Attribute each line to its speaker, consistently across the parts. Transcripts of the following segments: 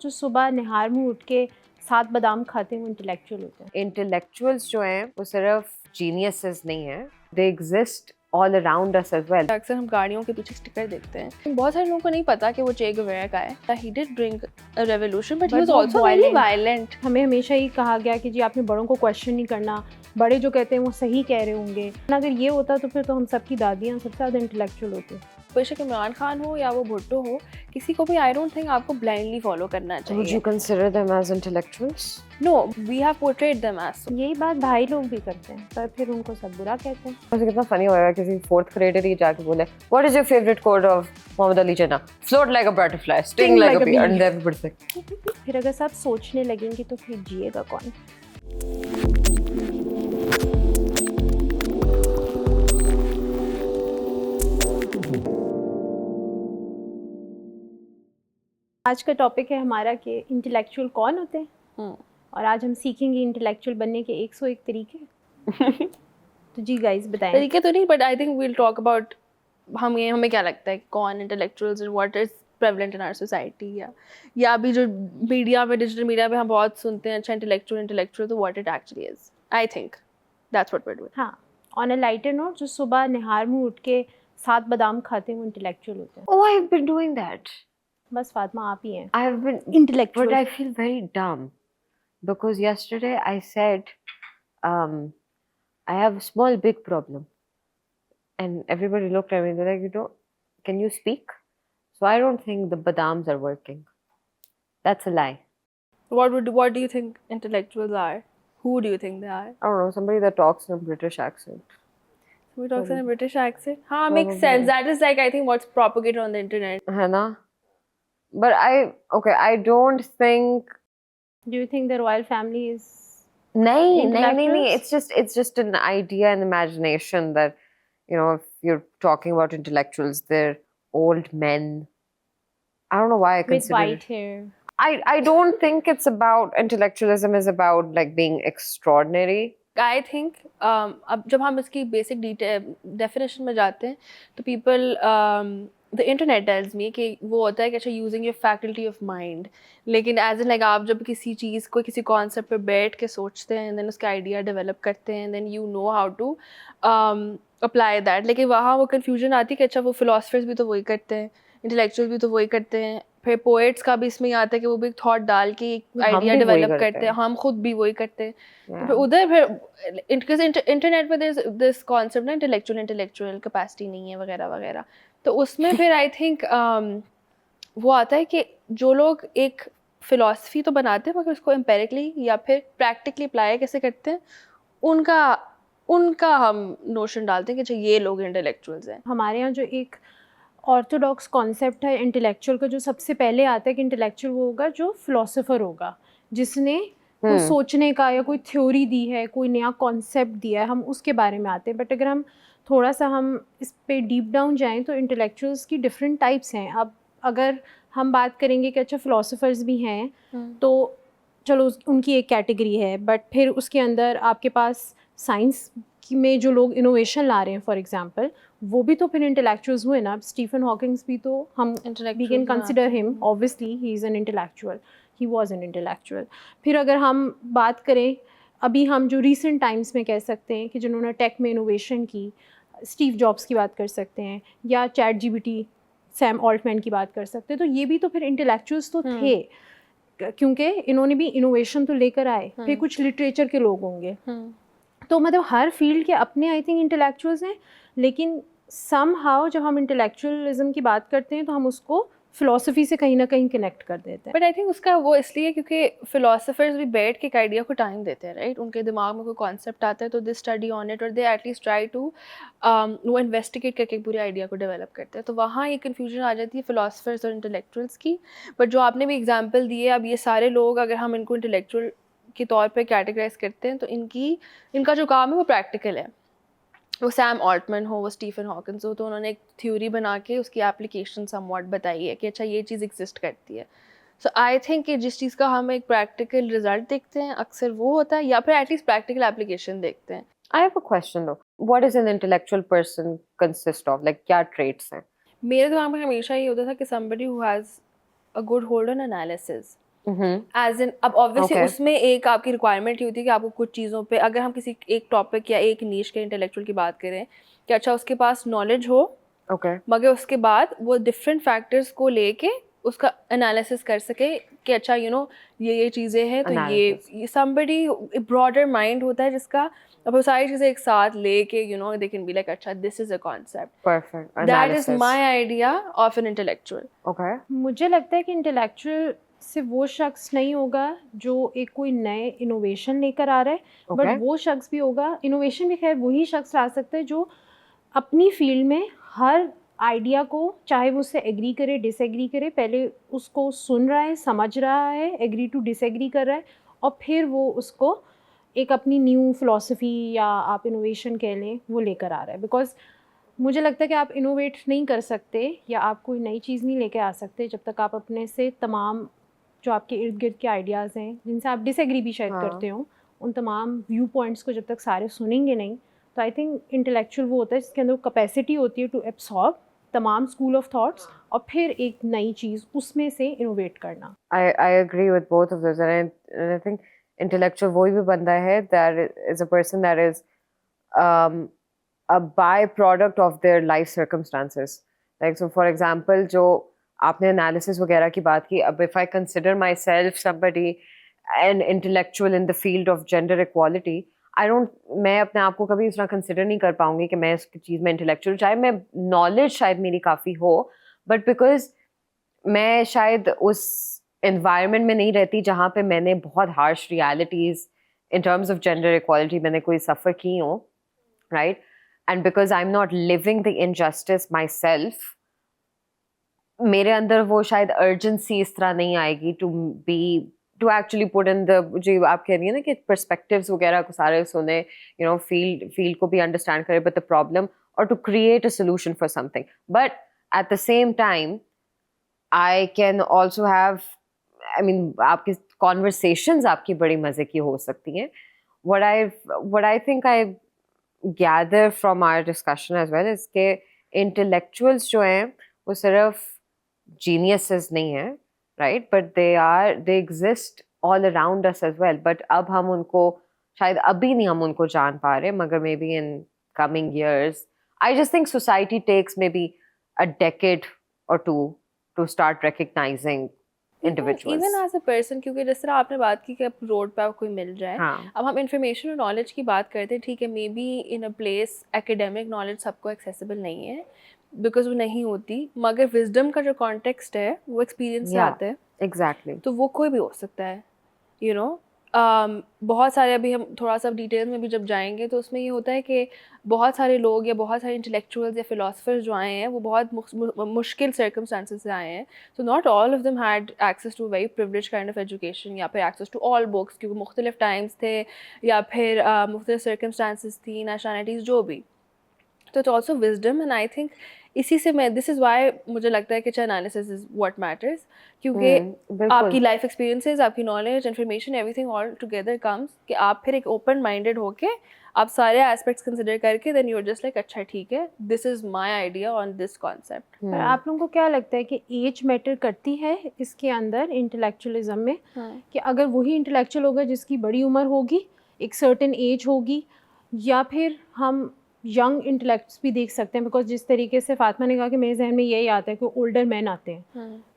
Speaker 1: जो सुबह निहार मुँह उठ के 7 बादाम खाते हैं वो इंटेलेक्चुअल होते हैं।
Speaker 2: इंटेलेक्चुअल्स जो हैं वो सिर्फ जीनियसेस नहीं हैं, they exist all around us as well.
Speaker 3: अक्सर हम गाड़ियों के पीछे स्टिकर देखते हैं, बहुत सारे लोगों को नहीं पता कि वो चे गुवेरा का है। He did bring a revolution but he was also very violent.
Speaker 1: हमें हमेशा ही कहा गया कि जी आपने बड़ों को क्वेश्चन नहीं करना, बड़े जो कहते हैं वो सही कह रहे होंगे। अगर ये होता तो फिर तो हम सबकी दादियाँ सबसे ज़्यादा इंटेलेक्चुअल होती।
Speaker 3: बेशक इमरान खान हो या वो भुट्टो हो, किसी को भी आई डोंट थिंक आपको ब्लाइंडली फॉलो करना चाहिए।
Speaker 2: Would you consider them as intellectuals?
Speaker 3: No, we have portrayed them as.
Speaker 1: यही बात भाई लोग भी करते हैं पर फिर उनको सब बुरा कहते हैं।
Speaker 2: वैसे कितना फनी होएगा किसी फोर्थ ग्रेडर ही जाके बोले what is your favourite quote of Mohammad Ali Jinnah, float like a butterfly, sting like a bee, and everybody say.
Speaker 1: फिर अगर सब सोचने लगेंगे तो फिर जिएगा कौन। आज का टॉपिक है हमारा कि इंटेलेक्चुअल कौन होते हैं और आज हम सीखेंगे इंटेलेक्चुअल बनने के 101 तरीके। तो जी गाइस बताएं।
Speaker 3: तरीके तो नहीं, but I think we will talk about हमें क्या लगता है कौन intellectuals and what is prevalent in our society, या अभी जो मीडिया में, डिजिटल मीडिया में हम बहुत सुनते हैं अच्छा इंटेलेक्चुअल, तो what it actually is. I think that's what we are doing.
Speaker 1: हाँ, ऑन अ लाइटर नोट, जो सुबह निहार मुँह उठ के 7 बादाम खाते हैं वो इंटेलेक्चुअल होते हैं।
Speaker 2: Oh, I've been doing that.
Speaker 1: बस फातिमा आप ही हैं
Speaker 2: I've been
Speaker 1: intellectual.
Speaker 2: But I feel very dumb because yesterday I said, I have a small big problem, and everybody looked at me. They're like, can you speak? So I don't think the badams are working. That's a lie.
Speaker 3: What do you think intellectuals are? Who do you think they are?
Speaker 2: I don't know, somebody that talks in a British accent.
Speaker 3: We talk in a British accent. हाँ, makes
Speaker 2: Probably.
Speaker 3: sense. That is like I think what's propagated on the internet.
Speaker 2: है ना? But I don't think.
Speaker 1: Do you think the royal family is
Speaker 2: नहीं,
Speaker 1: intellectuals?
Speaker 2: it's just an idea and imagination that, if you're talking about intellectuals, they're old men. I don't know why I
Speaker 1: with
Speaker 2: consider
Speaker 1: white hair?
Speaker 2: I don't think it's about intellectualism is about like being extraordinary.
Speaker 3: I think अब जब हम इसकी basic definition में जाते हैं तो people the internet tells me कि वो होता है कि अच्छा using your faculty of mind, लेकिन एज इन लाइक आप जब किसी चीज़ को किसी कॉन्सेप्ट पे बैठ के सोचते हैं, देन उसका आइडिया डेवलप करते हैं, then you know how to apply that. लेकिन वहाँ वो कन्फ्यूजन आती है कि अच्छा वो फिलोसफर्स भी तो वही करते हैं, इंटेलेक्चुअल भी तो वही करते हैं, फिर पोएट्स का भी इसमें आता है कि वो भी थॉट डाल के एक आइडिया डेवलप करते हैं, हम खुद भी वही करते हैं। फिर उधर फिर इंटरनेट पे दिस कॉन्सेप्ट ना इंटेलेक्चुअल कैपेसिटी नहीं है वगैरह वगैरह, तो उसमें फिर आई थिंक वो आता है कि जो लोग एक फ़िलासफ़ी तो बनाते हैं मगर उसको एम्पेरिकली या फिर प्रैक्टिकली अप्लाई कैसे करते हैं, उनका हम नोशन डालते हैं कि अच्छा ये लोग इंटेलेक्चुअल्स हैं।
Speaker 1: हमारे यहाँ जो एक ऑर्थोडॉक्स कॉन्सेप्ट है इंटेलेक्चुअल का, जो सबसे पहले आता है कि इंटेलेक्चुअल वो होगा जो फिलोसोफर होगा, जिसने कोई सोचने का या कोई थ्योरी दी है, कोई नया कॉन्सेप्ट दिया है, हम उसके बारे में आते हैं। बट अगर हम थोड़ा सा हम इस पे डीप डाउन जाएं तो इंटेलेक्चुअल्स की डिफरेंट टाइप्स हैं। अब अगर हम बात करेंगे कि अच्छा फ़िलोसोफर्स भी हैं तो चलो उनकी एक कैटेगरी है, बट फिर उसके अंदर आपके पास साइंस में जो लोग इनोवेशन ला रहे हैं फॉर एग्जांपल, वो भी तो फिर इंटेलेक्चुअल्स हुए ना। स्टीफन हॉकिंग्स भी तो हम we can consider him, obviously he is an intellectual, he was an intellectual. फिर अगर हम बात करें अभी हम जो रीसेंट टाइम्स में कह सकते हैं कि जिन्होंने टेक में इनोवेशन की, स्टीव जॉब्स की बात कर सकते हैं या चैट जीपीटी सैम ऑल्टमैन की बात कर सकते हैं, तो ये भी तो फिर इंटेलेक्चुअल्स तो थे क्योंकि इन्होंने भी इनोवेशन तो लेकर आए। फिर कुछ लिटरेचर के लोग होंगे, तो मतलब हर फील्ड के अपने आई थिंक इंटेलेक्चुअल्स हैं, लेकिन सम हाउ जब हम इंटेलेक्चुअलिज्म की बात करते हैं तो हम उसको फ़िलासफ़ी से कहीं ना कहीं कनेक्ट कर देते हैं।
Speaker 3: बट आई थिंक उसका वो इसलिए क्योंकि फ़िलासफ़र्स भी बैठ के एक आइडिया को टाइम देते हैं, राइट? उनके दिमाग में कोई कॉन्सेप्ट आता है तो दे स्टडी ऑन इट और दे एटलीस्ट ट्राई टू वो इन्वेस्टिगेट करके पूरे आइडिया को डेवलप करते हैं। तो वहाँ ये कन्फ्यूजन आ जाती है फ़िलासफ़र्स और इंटेलेक्चुअल्स की। बट जो आपने भी एग्जाम्पल दिए, अब ये सारे लोग अगर हम इनको इंटेलेक्चुअल के तौर पे कैटेगराइज करते हैं तो इनका जो काम है वो प्रैक्टिकल है। वो सैम ऑल्टमैन हो, वो स्टीफन हॉकिंस हो, तो उन्होंने एक थ्योरी बना के उसकी एप्लीकेशन समवॉट बताई है कि अच्छा ये चीज़ एग्जिस्ट करती है। सो आई थिंक कि जिस चीज़ का हम एक प्रैक्टिकल रिजल्ट देखते हैं अक्सर वो होता है, या फिर एटलीस्ट प्रैक्टिकल एप्लीकेशन देखते हैं।
Speaker 2: I have a question though. What does an intellectual person consist of? Like क्या traits हैं?
Speaker 3: मेरे दिमाग में हमेशा ये होता था कि somebody who has a good hold on analysis, as in अब ऑब्वियसली
Speaker 2: Okay.
Speaker 3: उसमें एक आपकी रिक्वायरमेंट ये होती है कि आपको कुछ चीज़ों पे, अगर हम किसी एक टॉपिक या एक नीश के इंटेलेक्चुअल की बात करें, कि अच्छा उसके पास नॉलेज हो,
Speaker 2: Okay.
Speaker 3: मगर उसके बाद वो डिफरेंट फैक्टर्स को लेके उसका एनालिसिस कर सके कि अच्छा ये चीज़ें हैं, तो
Speaker 2: Analysis.
Speaker 3: ये somebody ब्रॉडर माइंड होता है जिसका अब वो सारी चीज़ें एक साथ लेके दे कैन बी लाइक अच्छा this is a concept,
Speaker 2: Perfect.
Speaker 3: That is
Speaker 2: Analysis.
Speaker 3: My idea of an intellectual.
Speaker 2: Okay.
Speaker 1: मुझे लगता है कि इंटेलेक्चुअल से वो शख्स नहीं होगा जो एक कोई नए इनोवेशन लेकर आ रहा है,
Speaker 2: Okay.
Speaker 1: बट वो शख्स भी होगा, इनोवेशन भी खैर वही शख्स ला सकता है जो अपनी फील्ड में हर आइडिया को, चाहे वो उससे एग्री करे डिसएग्री करे, पहले उसको सुन रहा है, समझ रहा है, एग्री टू डिसएग्री कर रहा है, और फिर वो उसको एक अपनी न्यू फिलॉसफी या आप इनोवेशन कह लें वो लेकर आ रहा है. बिकॉज मुझे लगता है कि आप इनोवेट नहीं कर सकते या आप कोई नई चीज़ नहीं लेके आ सकते जब तक आप अपने से तमाम जो आपके इर्द गिर्द के आइडियाज़ हैं जिनसे आप डिसएग्री भी शायद
Speaker 2: हाँ.
Speaker 1: करते हो, उन तमाम व्यू पॉइंट्स को जब तक सारे सुनेंगे नहीं. तो आई थिंक इंटेलेक्चुअल वो होता है जिसके अंदर कैपेसिटी होती है टू एब्सॉर्ब तमाम स्कूल ऑफ थॉट्स और फिर एक नई चीज़ उसमें से इनोवेट करना.
Speaker 2: I agree with both of those, and I think intellectual वही भी बंदा है that is a person that is a byproduct of their life circumstances. Like so, for example, जो आपने analysis वगैरह की बात की, अब if I consider myself somebody an intellectual in the field of gender equality, मैं अपने आप को कभी इतना कंसिडर नहीं कर पाऊंगी कि मैं इस चीज़ में इंटेलेक्चुअल, चाहे मैं नॉलेज शायद मेरी काफ़ी हो, बट बिकॉज मैं शायद उस एनवायरनमेंट में नहीं रहती जहाँ पे मैंने बहुत harsh realities in terms of gender equality मैंने कोई सफ़र की हो, right, and because I am not living the injustice my self, मेरे अंदर वो शायद अर्जेंसी इस तरह नहीं आएगी to actually put in the, जो आप कह रही है ना कि पर्सपेक्टिव्स वगैरह को सारे सुने, फील्ड को भी अंडरस्टैंड करे बट द प्रॉब्लम, और to create a solution for something. But at the same time I can also have, आपकी कॉन्वर्सेशंस आपकी बड़ी मज़े की हो सकती हैं. what I think I gather from our discussion as well is कि intellectuals जो हैं वो सिर्फ geniuses नहीं हैं, right, but they exist all around us as well, but अब हम उनको शायद अभी नहीं हम उनको जान पा रहे, मगर maybe in coming years. I just think society takes maybe a decade or two to start recognizing individuals.
Speaker 3: Even as a person, क्योंकि जिस तरह आपने बात की कि अब रोड पे आपको कोई मिल जाए,
Speaker 2: हाँ.
Speaker 3: अब हम इंफॉर्मेशन और नॉलेज की बात करते हैं, ठीक है, may be in a place academic knowledge सबको एक्सेसिबल नहीं है बिकॉज वो नहीं होती, मगर विजडम का जो कॉन्टेक्स्ट है वो एक्सपीरियंस से आता है.
Speaker 2: Exactly.
Speaker 3: तो वो कोई भी हो सकता है, बहुत सारे, अभी हम थोड़ा सा डिटेल में भी जब जाएंगे तो उसमें ये होता है कि बहुत सारे लोग या बहुत सारे इंटेलेक्चुअल्स या फिलोसफर्स जो आए हैं वो बहुत मुश्किल सर्कमस्टांसेस से आए हैं. So not all of them had access to very privilege kind of education या फिर एक्सेस टू ऑल बुक्स, क्योंकि मुख्तलिफ टाइम्स थे या फिर मुख्तलिफ सर्कमस्टांसेस थी, नेशनलिटीज़ जो भी. तो it's also wisdom, and I think इसी से मैं, दिस इज़ वाई मुझे लगता है कि एनालिसिस इज़ व्हाट मैटर्स, क्योंकि आपकी लाइफ एक्सपीरियंसेस, आपकी knowledge, information, everything all together comes, कि आप फिर एक ओपन माइंडेड होके आप सारे एस्पेक्ट्स कंसिडर करके then you are just like अच्छा ठीक है, this is my idea on this concept.
Speaker 1: पर आप लोगों को क्या लगता है कि एज मैटर करती है इसके अंदर इंटेलेक्चुअलिज्म में? कि अगर वही इंटेलेक्चुअल होगा जिसकी बड़ी उम्र होगी, एक सर्टेन एज होगी, या फिर हम यंग इंटेलेक्ट्स भी देख सकते हैं? बिकॉज जिस तरीके से फातिमा ने कहा कि मेरे जहन में यही आता है कि ओल्डर मैन आते हैं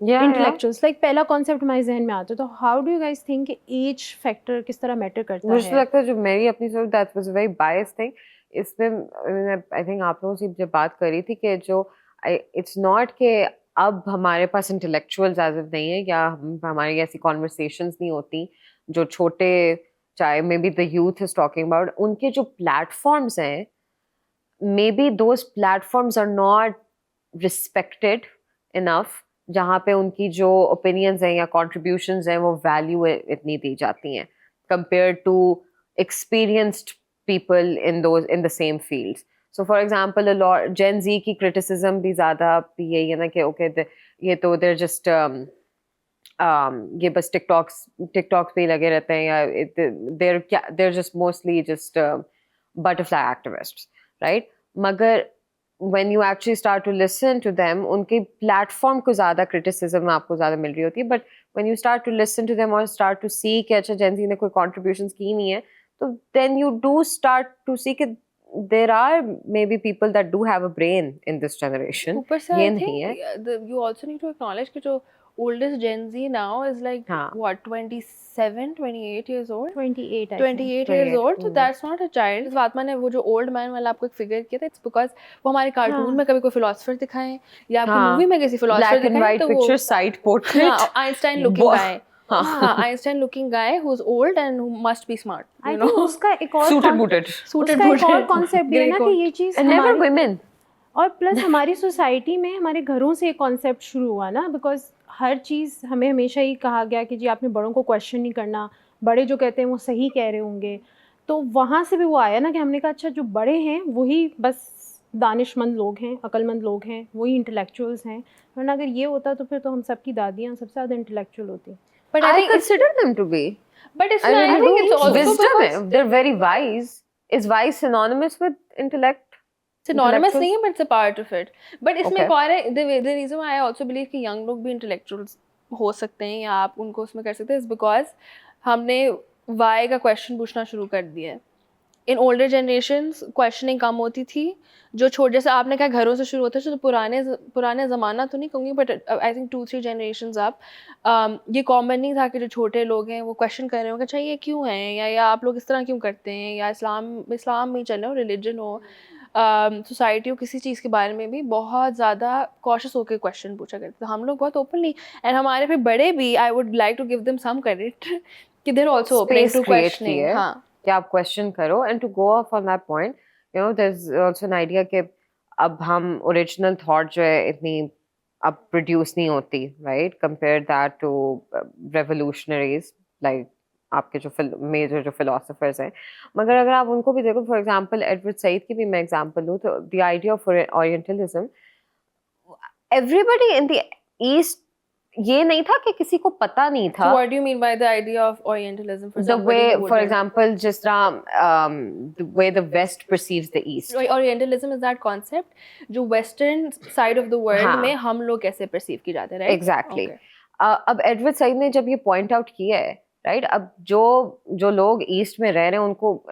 Speaker 1: इंटेलेक्चुअल्स, लाइक पहला कॉन्सेप्ट हमारे जहन में आता है. तो how do you guys think कि एज फैक्टर किस तरह मैटर करता है?
Speaker 2: मुझे लगता है जो मेरी अपनी सोच, that was a very biased thing. इसमें आई थिंक आप लोगों से जब बात करी थी कि जो इट्स नॉट कि अब हमारे पास इंटेलेक्चुअल्स एज इफ नहीं है या हमारी ऐसी कॉन्वर्सेशंस नहीं होती जो छोटे, चाहे may be the youth is talking about, उनके जो प्लेटफॉर्म्स हैं, maybe those platforms are not respected enough, जहाँ पे उनकी जो opinions हैं या contributions हैं वो value इतनी दी जाती हैं compared to experienced people in the same fields. So for example, a lot Gen Z की criticism भी ज़्यादा यही है ना कि okay, ये तो they're just ये बस TikToks पे लगे रहते हैं, या they're just mostly just butterfly activists. Right? मगर when you actually start to listen to them, उनके प्लेटफॉर्म को ज़्यादा क्रिटिसिज्म आपको ज़्यादा मिल रही होती है, but when you start to listen to them or start to see कि अच्छा Gen Z ने कोई contributions की नहीं है, तो then you do start to see कि there are maybe people that do have a brain in this generation.
Speaker 3: ऊपर से
Speaker 2: ये
Speaker 3: I
Speaker 2: नहीं है.
Speaker 3: think you also need to acknowledge कि जो oldest Gen Z now is like
Speaker 2: हाँ.
Speaker 3: what 27 28 years old
Speaker 1: 28 I think.
Speaker 3: 28 years
Speaker 2: 28,
Speaker 3: old, so that's not a child. इस बात ने वो जो ओल्ड मैन वाला आपको एक फिगर किया था, इट्स बिकॉज वो हमारे कार्टून
Speaker 1: हाँ.
Speaker 3: में कभी कोई फिलोसफर दिखाएं या आपकी
Speaker 2: हाँ.
Speaker 3: मूवी में किसी फिलोसफर
Speaker 2: Black and
Speaker 3: दिखाएं
Speaker 2: white
Speaker 3: तो वो
Speaker 2: picture, side portrait.
Speaker 3: हाँ आइंस्टाइन लुकिंग
Speaker 2: Bo-
Speaker 3: गाय,
Speaker 2: हाँ.
Speaker 3: हाँ Einstein looking guy who is old and who must be smart,
Speaker 1: I
Speaker 3: you
Speaker 1: think
Speaker 3: no,
Speaker 1: उसका एक और
Speaker 2: Suited booted.
Speaker 3: suited
Speaker 1: उसका एक और
Speaker 3: booted.
Speaker 1: कॉन्सेप्ट ये है ना
Speaker 3: Grey
Speaker 1: कि ये चीज़
Speaker 2: And never
Speaker 1: हमारी
Speaker 2: women.
Speaker 1: और प्लस हमारी सोसाइटी में हमारे घरों से एक कॉन्सेप्ट शुरू हुआ ना, बिकॉज हर चीज़ हमें हमेशा ही कहा गया कि जी आपने बड़ों को क्वेश्चन नहीं करना, बड़े जो कहते हैं वो सही कह रहे होंगे, तो वहाँ से भी वो आया ना कि हमने कहा अच्छा जो बड़े हैं वही बस दानिशमंद लोग हैं, अक्लमंद लोग हैं, वही इंटेलेक्चुअल्स हैं, वरना अगर ये होता तो फिर तो हम सबकी दादियाँ सबसे ज़्यादा इंटेलेक्चुअल होती.
Speaker 3: But
Speaker 2: I
Speaker 3: I think
Speaker 2: consider them to be.
Speaker 3: but it's
Speaker 2: I mean,
Speaker 3: I think it's also
Speaker 2: wisdom
Speaker 3: because
Speaker 2: है. They're very wise. Is wise synonymous with intellect?
Speaker 3: synonymous
Speaker 2: Intellectuals?
Speaker 3: नहीं है, but it's a part of it. But इसमें
Speaker 2: Okay.
Speaker 3: एक और है, the reason why I also believe कि young लोग भी intellectuals हो सकते हैं या आप उनको उसमें कर सकते हैं is because हमने why का question पूछना शुरू कर दिया है. In older generations questioning कम होती थी, जो छोटे जैसे आपने कहा घरों से शुरू होता है, तो पुराने ज़माना तो नहीं कहूँगी, but I think 2-3 generations up ये common नहीं था कि जो छोटे लोग हैं वो question कर रहे हो कि अच्छा ये क्यों हैं, या आप लोग इस तरह क्यों करते हैं, या इस्लाम में चले हो, रिलीजन हो, सोसाइटी हो, किसी चीज़ के बारे में भी बहुत ज़्यादा कॉशियस होकर क्वेश्चन पूछा करते थे. हम लोग बहुत ओपनली, एंड हमारे फिर बड़े भी, I would like to give them some credit कि they're also opening
Speaker 2: Space
Speaker 3: to
Speaker 2: create
Speaker 3: questioning.
Speaker 2: किए.
Speaker 3: हाँ,
Speaker 2: कि आप क्वेश्चन करो. And to go off on that point, you know, there is also an idea कि अब हम ओरिजिनल थॉट जो है इतनी अब प्रोड्यूस नहीं होती, right, compare that to revolutionaries like आपके जो मेजर जो फिलोसफर्स हैं. मगर अगर आप उनको भी देखो, फॉर एग्जांपल एडवर्ड सईद की भी मैं एग्जांपल लूँ, तो the idea of orientalism, everybody in the east, ये नहीं था कि किसी को पता नहीं था.
Speaker 3: so what do you mean by the idea of Orientalism for
Speaker 2: The
Speaker 3: somebody
Speaker 2: way,
Speaker 3: who
Speaker 2: for
Speaker 3: wouldn't?
Speaker 2: example, just the way the West perceives the East.
Speaker 3: Orientalism is that concept जो western side of the world
Speaker 2: हाँ.
Speaker 3: में हम लोग कैसे perceive की जाते हैं, right?
Speaker 2: Exactly.
Speaker 3: Okay.
Speaker 2: अब एडवर्ड सईद ने जब ये पॉइंट आउट किया है, राइट, अब जो लोग ईस्ट में रह रहे हैं उनको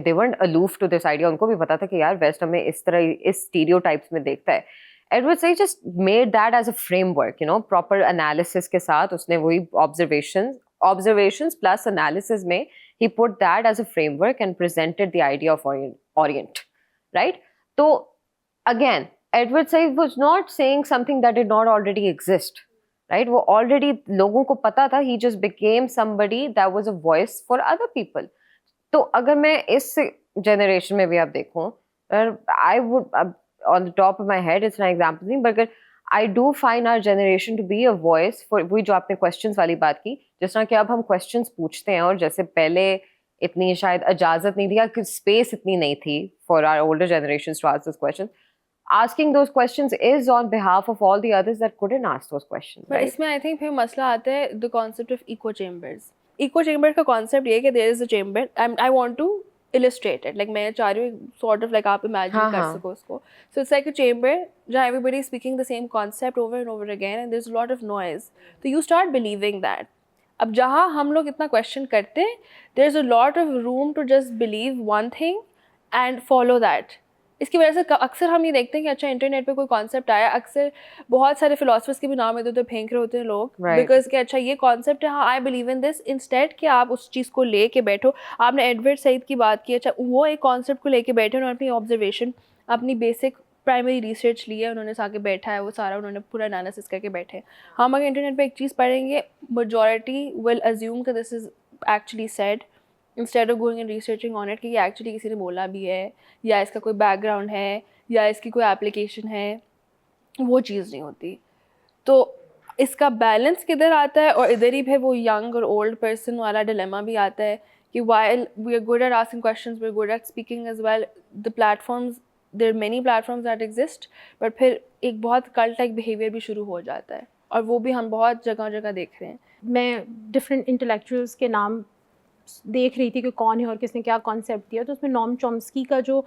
Speaker 2: they weren't aloof to this idea. उनको भी पता था कि यार वेस्ट हमें इस तरह इस स्टीरियोटाइप्स में देखता है. Edward Said just made that as a framework, you know, proper analysis के साथ उसने वही observations plus analysis में he put that as a framework and presented the idea of Orient, right? So again, Edward Said was not saying something that did not already exist, right? वो already लोगों को पता था. He just became somebody that was a voice for other people. तो अगर मैं इस generation में भी आप देखूं, I would on the top of my head, it's an example नहीं, but I do find our generation to be a voice for वही जो आपने questions वाली बात की, जिस तरह कि अब हम questions पूछते हैं, और जैसे पहले इतनी शायद इजाज़त नहीं थी या space इतनी नहीं थी for our older generations to ask those questions. Asking those questions is on behalf of all the others that couldn't ask those questions,
Speaker 3: But
Speaker 2: right?
Speaker 3: इसमें I think फिर मसला आता है the concept of echo chambers. Echo chamber का concept ये है कि there is a chamber and I want to illustrate it. Like मैं चाह रही हूँ sort of like आप imagine
Speaker 2: हाँ,
Speaker 3: कर
Speaker 2: हाँ.
Speaker 3: सको उसको. So it's like a chamber जहाँ everybody is speaking the same concept over and over again and there's a lot of noise. So you start believing that. अब जहाँ हम लोग इतना question करते हैं, there's a lot of room to just believe one thing and follow that. इसकी वजह से अक्सर हम ये देखते हैं कि अच्छा इंटरनेट पे कोई कॉन्सेप्ट आया, अक्सर बहुत सारे फिलोसफर्स के भी नाम इधर उधर फेंक रहे होते हैं लोग, बिकॉज कि अच्छा ये कॉन्सेप्ट है, हाँ I believe in this, instead कि आप उस चीज़ को ले के बैठो. आपने एडवर्ड सईद की बात की, अच्छा वो एक कॉन्सेप्ट को लेके बैठे, उन्होंने अपनी ऑब्जर्वेशन, अपनी बेसिक प्राइमरी रिसर्च ली है, उन्होंने आके बैठा है, वो सारा उन्होंने पूरा एनालिसिस करके बैठे हैं. हम अगर इंटरनेट पर एक चीज़ पढ़ेंगे, मेजॉरिटी विल अज्यूम कि this is actually said, instead of going and researching on it कि ये एक्चुअली किसी ने बोला भी है, या इसका कोई बैकग्राउंड है, या इसकी कोई एप्लीकेशन है, वो चीज़ नहीं होती. तो इसका बैलेंस किधर आता है, और इधर ही फिर वो यंग और ओल्ड पर्सन वाला डिलेमा भी आता है कि while we are good at asking questions, we are good at speaking as well, the platforms, there are many platforms that exist, but फिर एक बहुत कल्ट लाइक बिहेवियर भी शुरू हो जाता है, और वो भी हम बहुत जगह जगह देख रहे हैं.
Speaker 1: मैं डिफरेंट इंटेलेक्चुअल्स के नाम देख रही थी कि कौन है और किसने क्या कॉन्सेप्ट दिया, तो उसमें नॉम चॉम्स्की का जो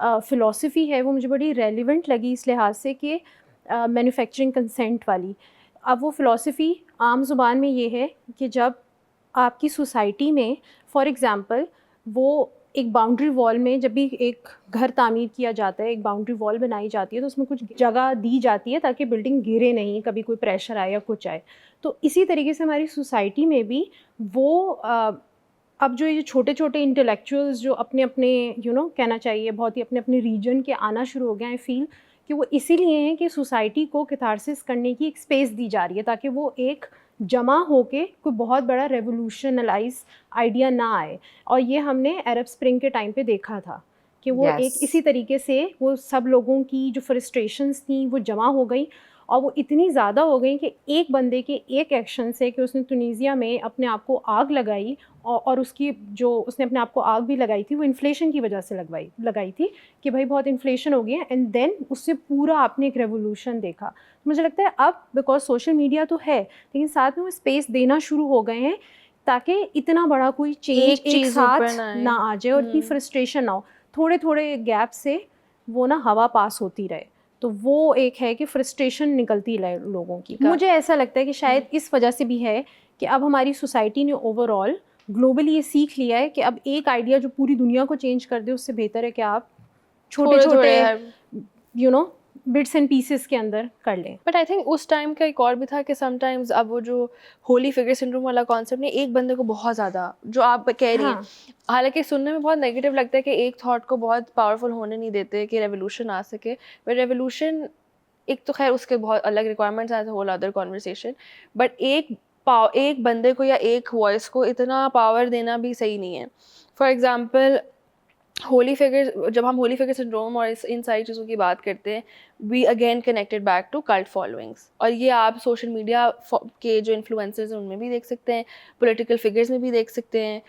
Speaker 1: फ़िलॉसफी है वो मुझे बड़ी रेलिवेंट लगी इस लिहाज से कि मैन्युफैक्चरिंग कंसेंट वाली. अब वो फ़िलॉसफ़ी आम ज़ुबान में ये है कि जब आपकी सोसाइटी में फॉर एग्ज़ाम्पल वो एक बाउंड्री वॉल में जब भी एक घर तामीर किया जाता है, एक बाउंड्री वॉल बनाई जाती है, तो उसमें कुछ जगह दी जाती है ताकि बिल्डिंग गिरे नहीं, कभी कोई प्रेशर आए या कुछ आए। तो इसी तरीके से हमारी सोसाइटी में भी वो अब जो ये छोटे छोटे इंटेलेक्चुअल्स जो अपने अपने कहना चाहिए बहुत ही अपने अपने रीजन के आना शुरू हो गए हैं, फील कि वो इसीलिए हैं कि सोसाइटी को कैथारसिस करने की एक स्पेस दी जा रही है ताकि वो एक जमा होके कोई बहुत बड़ा रेवोल्यूशनलाइज आइडिया ना आए। और ये हमने अरब स्प्रिंग के टाइम पे देखा था कि वो
Speaker 2: Yes.
Speaker 1: एक इसी तरीके से वो सब लोगों की जो फ्रस्ट्रेशंस थी वो जमा हो गई और वो इतनी ज़्यादा हो गई कि एक बंदे के एक एक्शन से कि उसने तुनीसिया में अपने आप को आग लगाई और उसकी जो उसने अपने आप को आग भी लगाई थी वो इन्फ्लेशन की वजह से लगाई थी कि भाई बहुत इन्फ्लेशन हो गई है, एंड देन उससे पूरा आपने एक रेवोल्यूशन देखा। मुझे लगता है अब बिकॉज सोशल मीडिया तो है लेकिन साथ में वो स्पेस देना शुरू हो गए हैं ताकि इतना बड़ा कोई चेंज
Speaker 3: एक
Speaker 1: एक
Speaker 3: चीज़ ऊपर
Speaker 1: साथ
Speaker 3: ना आए।
Speaker 1: ना आ जाए और इतनी फ्रस्ट्रेशन ना हो, थोड़े थोड़े गैप से वो ना हवा पास होती रहे। तो वो एक है कि फ्रस्ट्रेशन निकलती है लोगों की। मुझे ऐसा लगता है कि शायद इस वजह से भी है कि अब हमारी सोसाइटी ने ओवरऑल ग्लोबली ये सीख लिया है कि अब एक आइडिया जो पूरी दुनिया को चेंज कर दे उससे बेहतर है कि आप छोटे छोटे बिट्स एंड पीसेस के अंदर कर लें।
Speaker 3: बट आई थिंक उस टाइम का एक और भी था कि समटाइम्स अब वो जो होली फिगर सिंड्रोम वाला कॉन्सेप्ट ने एक बंदे को बहुत ज़्यादा जो आप कह रही हैं, हालांकि सुनने में बहुत नेगेटिव लगता है कि एक थॉट को बहुत पावरफुल होने नहीं देते कि रेवोल्यूशन आ सके, बट रेवोल्यूशन एक तो खैर उसके बहुत अलग requirements as whole other conversation, but एक बंदे को या एक वॉइस को इतना पावर देना भी सही नहीं है। फॉर एग्जाम्पल जब हम होली फिगर सिंड्रोम और इन सारी चीज़ों की बात करते हैं, we again connected back to cult followings, और ये आप सोशल मीडिया के जो इन्फ्लुएंसर्स हैं उनमें भी देख सकते हैं, पॉलिटिकल फिगर्स में भी देख सकते हैं,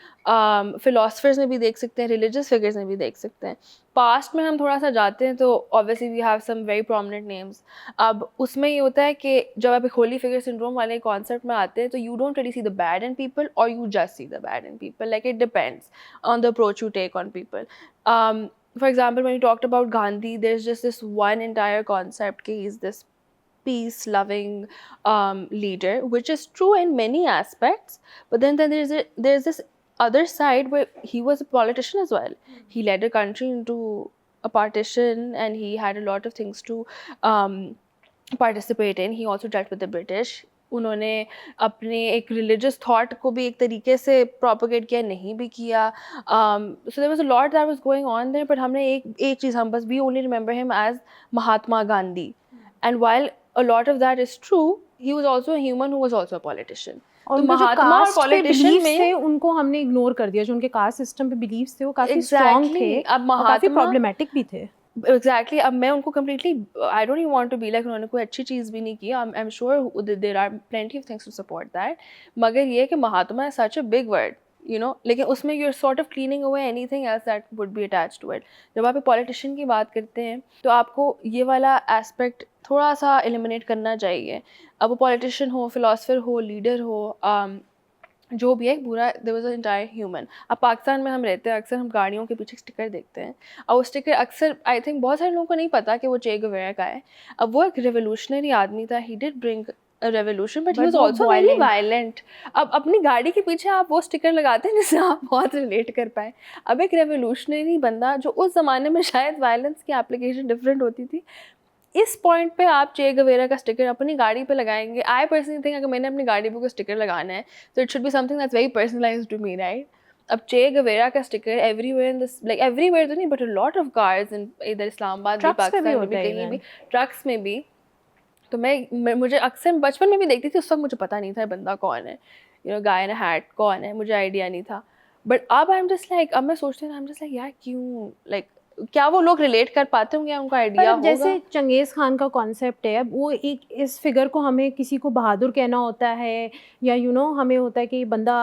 Speaker 3: फिलोसफर्स में भी देख सकते हैं, रिलीजियस फिगर्स में भी देख सकते हैं। पास्ट में हम थोड़ा सा जाते हैं तो obviously we have some very prominent names. अब उसमें ये होता है कि जब आप होली फिगर सिंड्रोम वाले कॉन्सेप्ट में आते हैं तो you don't really see the bad in people और you just see the bad in people, like it depends on the approach you take on people. For example, when you talked about Gandhi, there's just this one entire concept that he's this peace-loving leader, which is true in many aspects. But then there's this other side where he was a politician as well. He led a country into a partition, and he had a lot of things to participate in. He also dealt with the British. उन्होंने अपने एक religious thought को भी एक तरीके से propagate किया, नहीं भी किया, so there was a lot that was going on there, but हमने एक चीज़ हम बस we only remember him as Mahatma Gandhi, and while a lot of that is true, he was also a human who was also a politician.
Speaker 1: और महात्मा और politician में उनको हमने इग्नोर कर दिया, जो उनके कास्ट सिस्टम पे बिलीव्स थे वो काफी स्ट्रांग थे, अब काफी प्रॉब्लमेटिक भी थे।
Speaker 3: एग्जैक्टली अब मैं उनको completely I don't want to be like उन्होंने कोई अच्छी चीज़ भी नहीं की, I am sure there are plenty of things to support that, मगर ये कि Mahatma is such a big word, लेकिन उसमें you are sort of cleaning away anything else that would be attached to it. जब आप एक पॉलिटिशियन की बात करते हैं तो आपको ये वाला एस्पेक्ट थोड़ा सा एलिमिनेट करना चाहिए। अब वो पॉलिटिशियन हो, फिलोसफर हो, लीडर हो, जो भी है पूरा, there was a entire human. अब पाकिस्तान में हम रहते हैं, अक्सर हम गाड़ियों के पीछे स्टिकर देखते हैं और वो स्टिकर अक्सर आई थिंक बहुत सारे लोगों को नहीं पता कि वो चे गुवेरा का है। अब वो एक रेवोल्यूशनरी आदमी था, he did bring a revolution but he was also very violent. अब अपनी गाड़ी के पीछे आप वो स्टिकर लगाते हैं जिससे आप बहुत रिलेट कर पाए। अब एक रेवोल्यूशनरी बंदा जो उस ज़माने में शायद वायलेंस की एप्लीकेशन डिफरेंट होती थी, इस पॉइंट पे आप चे गुवेरा का स्टिकर अपनी गाड़ी पे लगाएंगे। आई पर्सनली थिंक अगर मैंने अपनी गाड़ी पे कोई स्टिकर लगाना है तो it should be something that's very personalised to me, right? अब चे गुवेरा का sticker everywhere in this, like everywhere तो नहीं but a lot of cars in इधर इस्लामाबाद भी, पाकिस्तान में भी, कहीं भी, ट्रक्स में भी। तो मैं मुझे अक्सर बचपन में भी देखती थी, उस वक्त मुझे पता नहीं था बंदा कौन है, गाय इन हैट कौन है, मुझे आइडिया नहीं था। बट अब आई एम जस्ट लाइक, अब मैं सोचती हूँ आई एम जस्ट लाइक यार क्यों, लाइक क्या वो लोग रिलेट कर पाते होंगे, उनका आइडिया होगा।
Speaker 1: जैसे चंगेज़ खान का कॉन्सेप्ट है, अब वो एक इस फिगर को हमें किसी को बहादुर कहना होता है या हमें होता है कि बंदा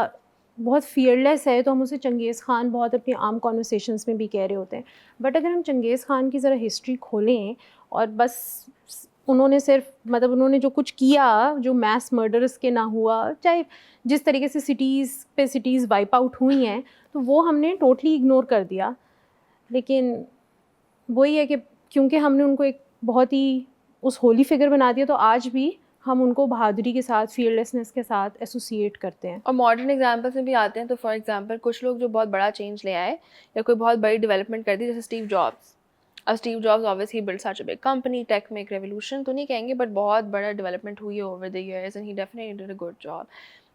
Speaker 1: बहुत फियरलेस है तो हम उसे चंगेज़ खान बहुत अपनी आम कॉन्वर्सेशंस में भी कह रहे होते हैं। बट अगर हम चंगेज़ खान की ज़रा हिस्ट्री खोलें और बस उन्होंने सिर्फ उन्होंने जो कुछ किया, जो मैस मर्डर्स के ना हुआ, चाहे जिस तरीके से सिटीज़ वाइप आउट हुई हैं, तो वो हमने टोटली इग्नोर कर दिया। लेकिन वही है कि क्योंकि हमने उनको एक बहुत ही उस होली फिगर बना दिया तो आज भी हम उनको बहादुरी के साथ, फियरलेसनेस के साथ एसोसिएट करते हैं।
Speaker 3: और मॉडर्न एग्जाम्पल्स में भी आते हैं, तो फॉर एग्जांपल कुछ लोग जो बहुत बड़ा चेंज ले आए या कोई बहुत बड़ी डेवलपमेंट कर दी, जैसे स्टीव जॉब्स। अब Steve Jobs obviously build such a big company, tech में एक रेवोल्यूशन तो नहीं कहेंगे, बट बहुत बड़ा डेवलपमेंट हुई है over the years, and he definitely did a good job.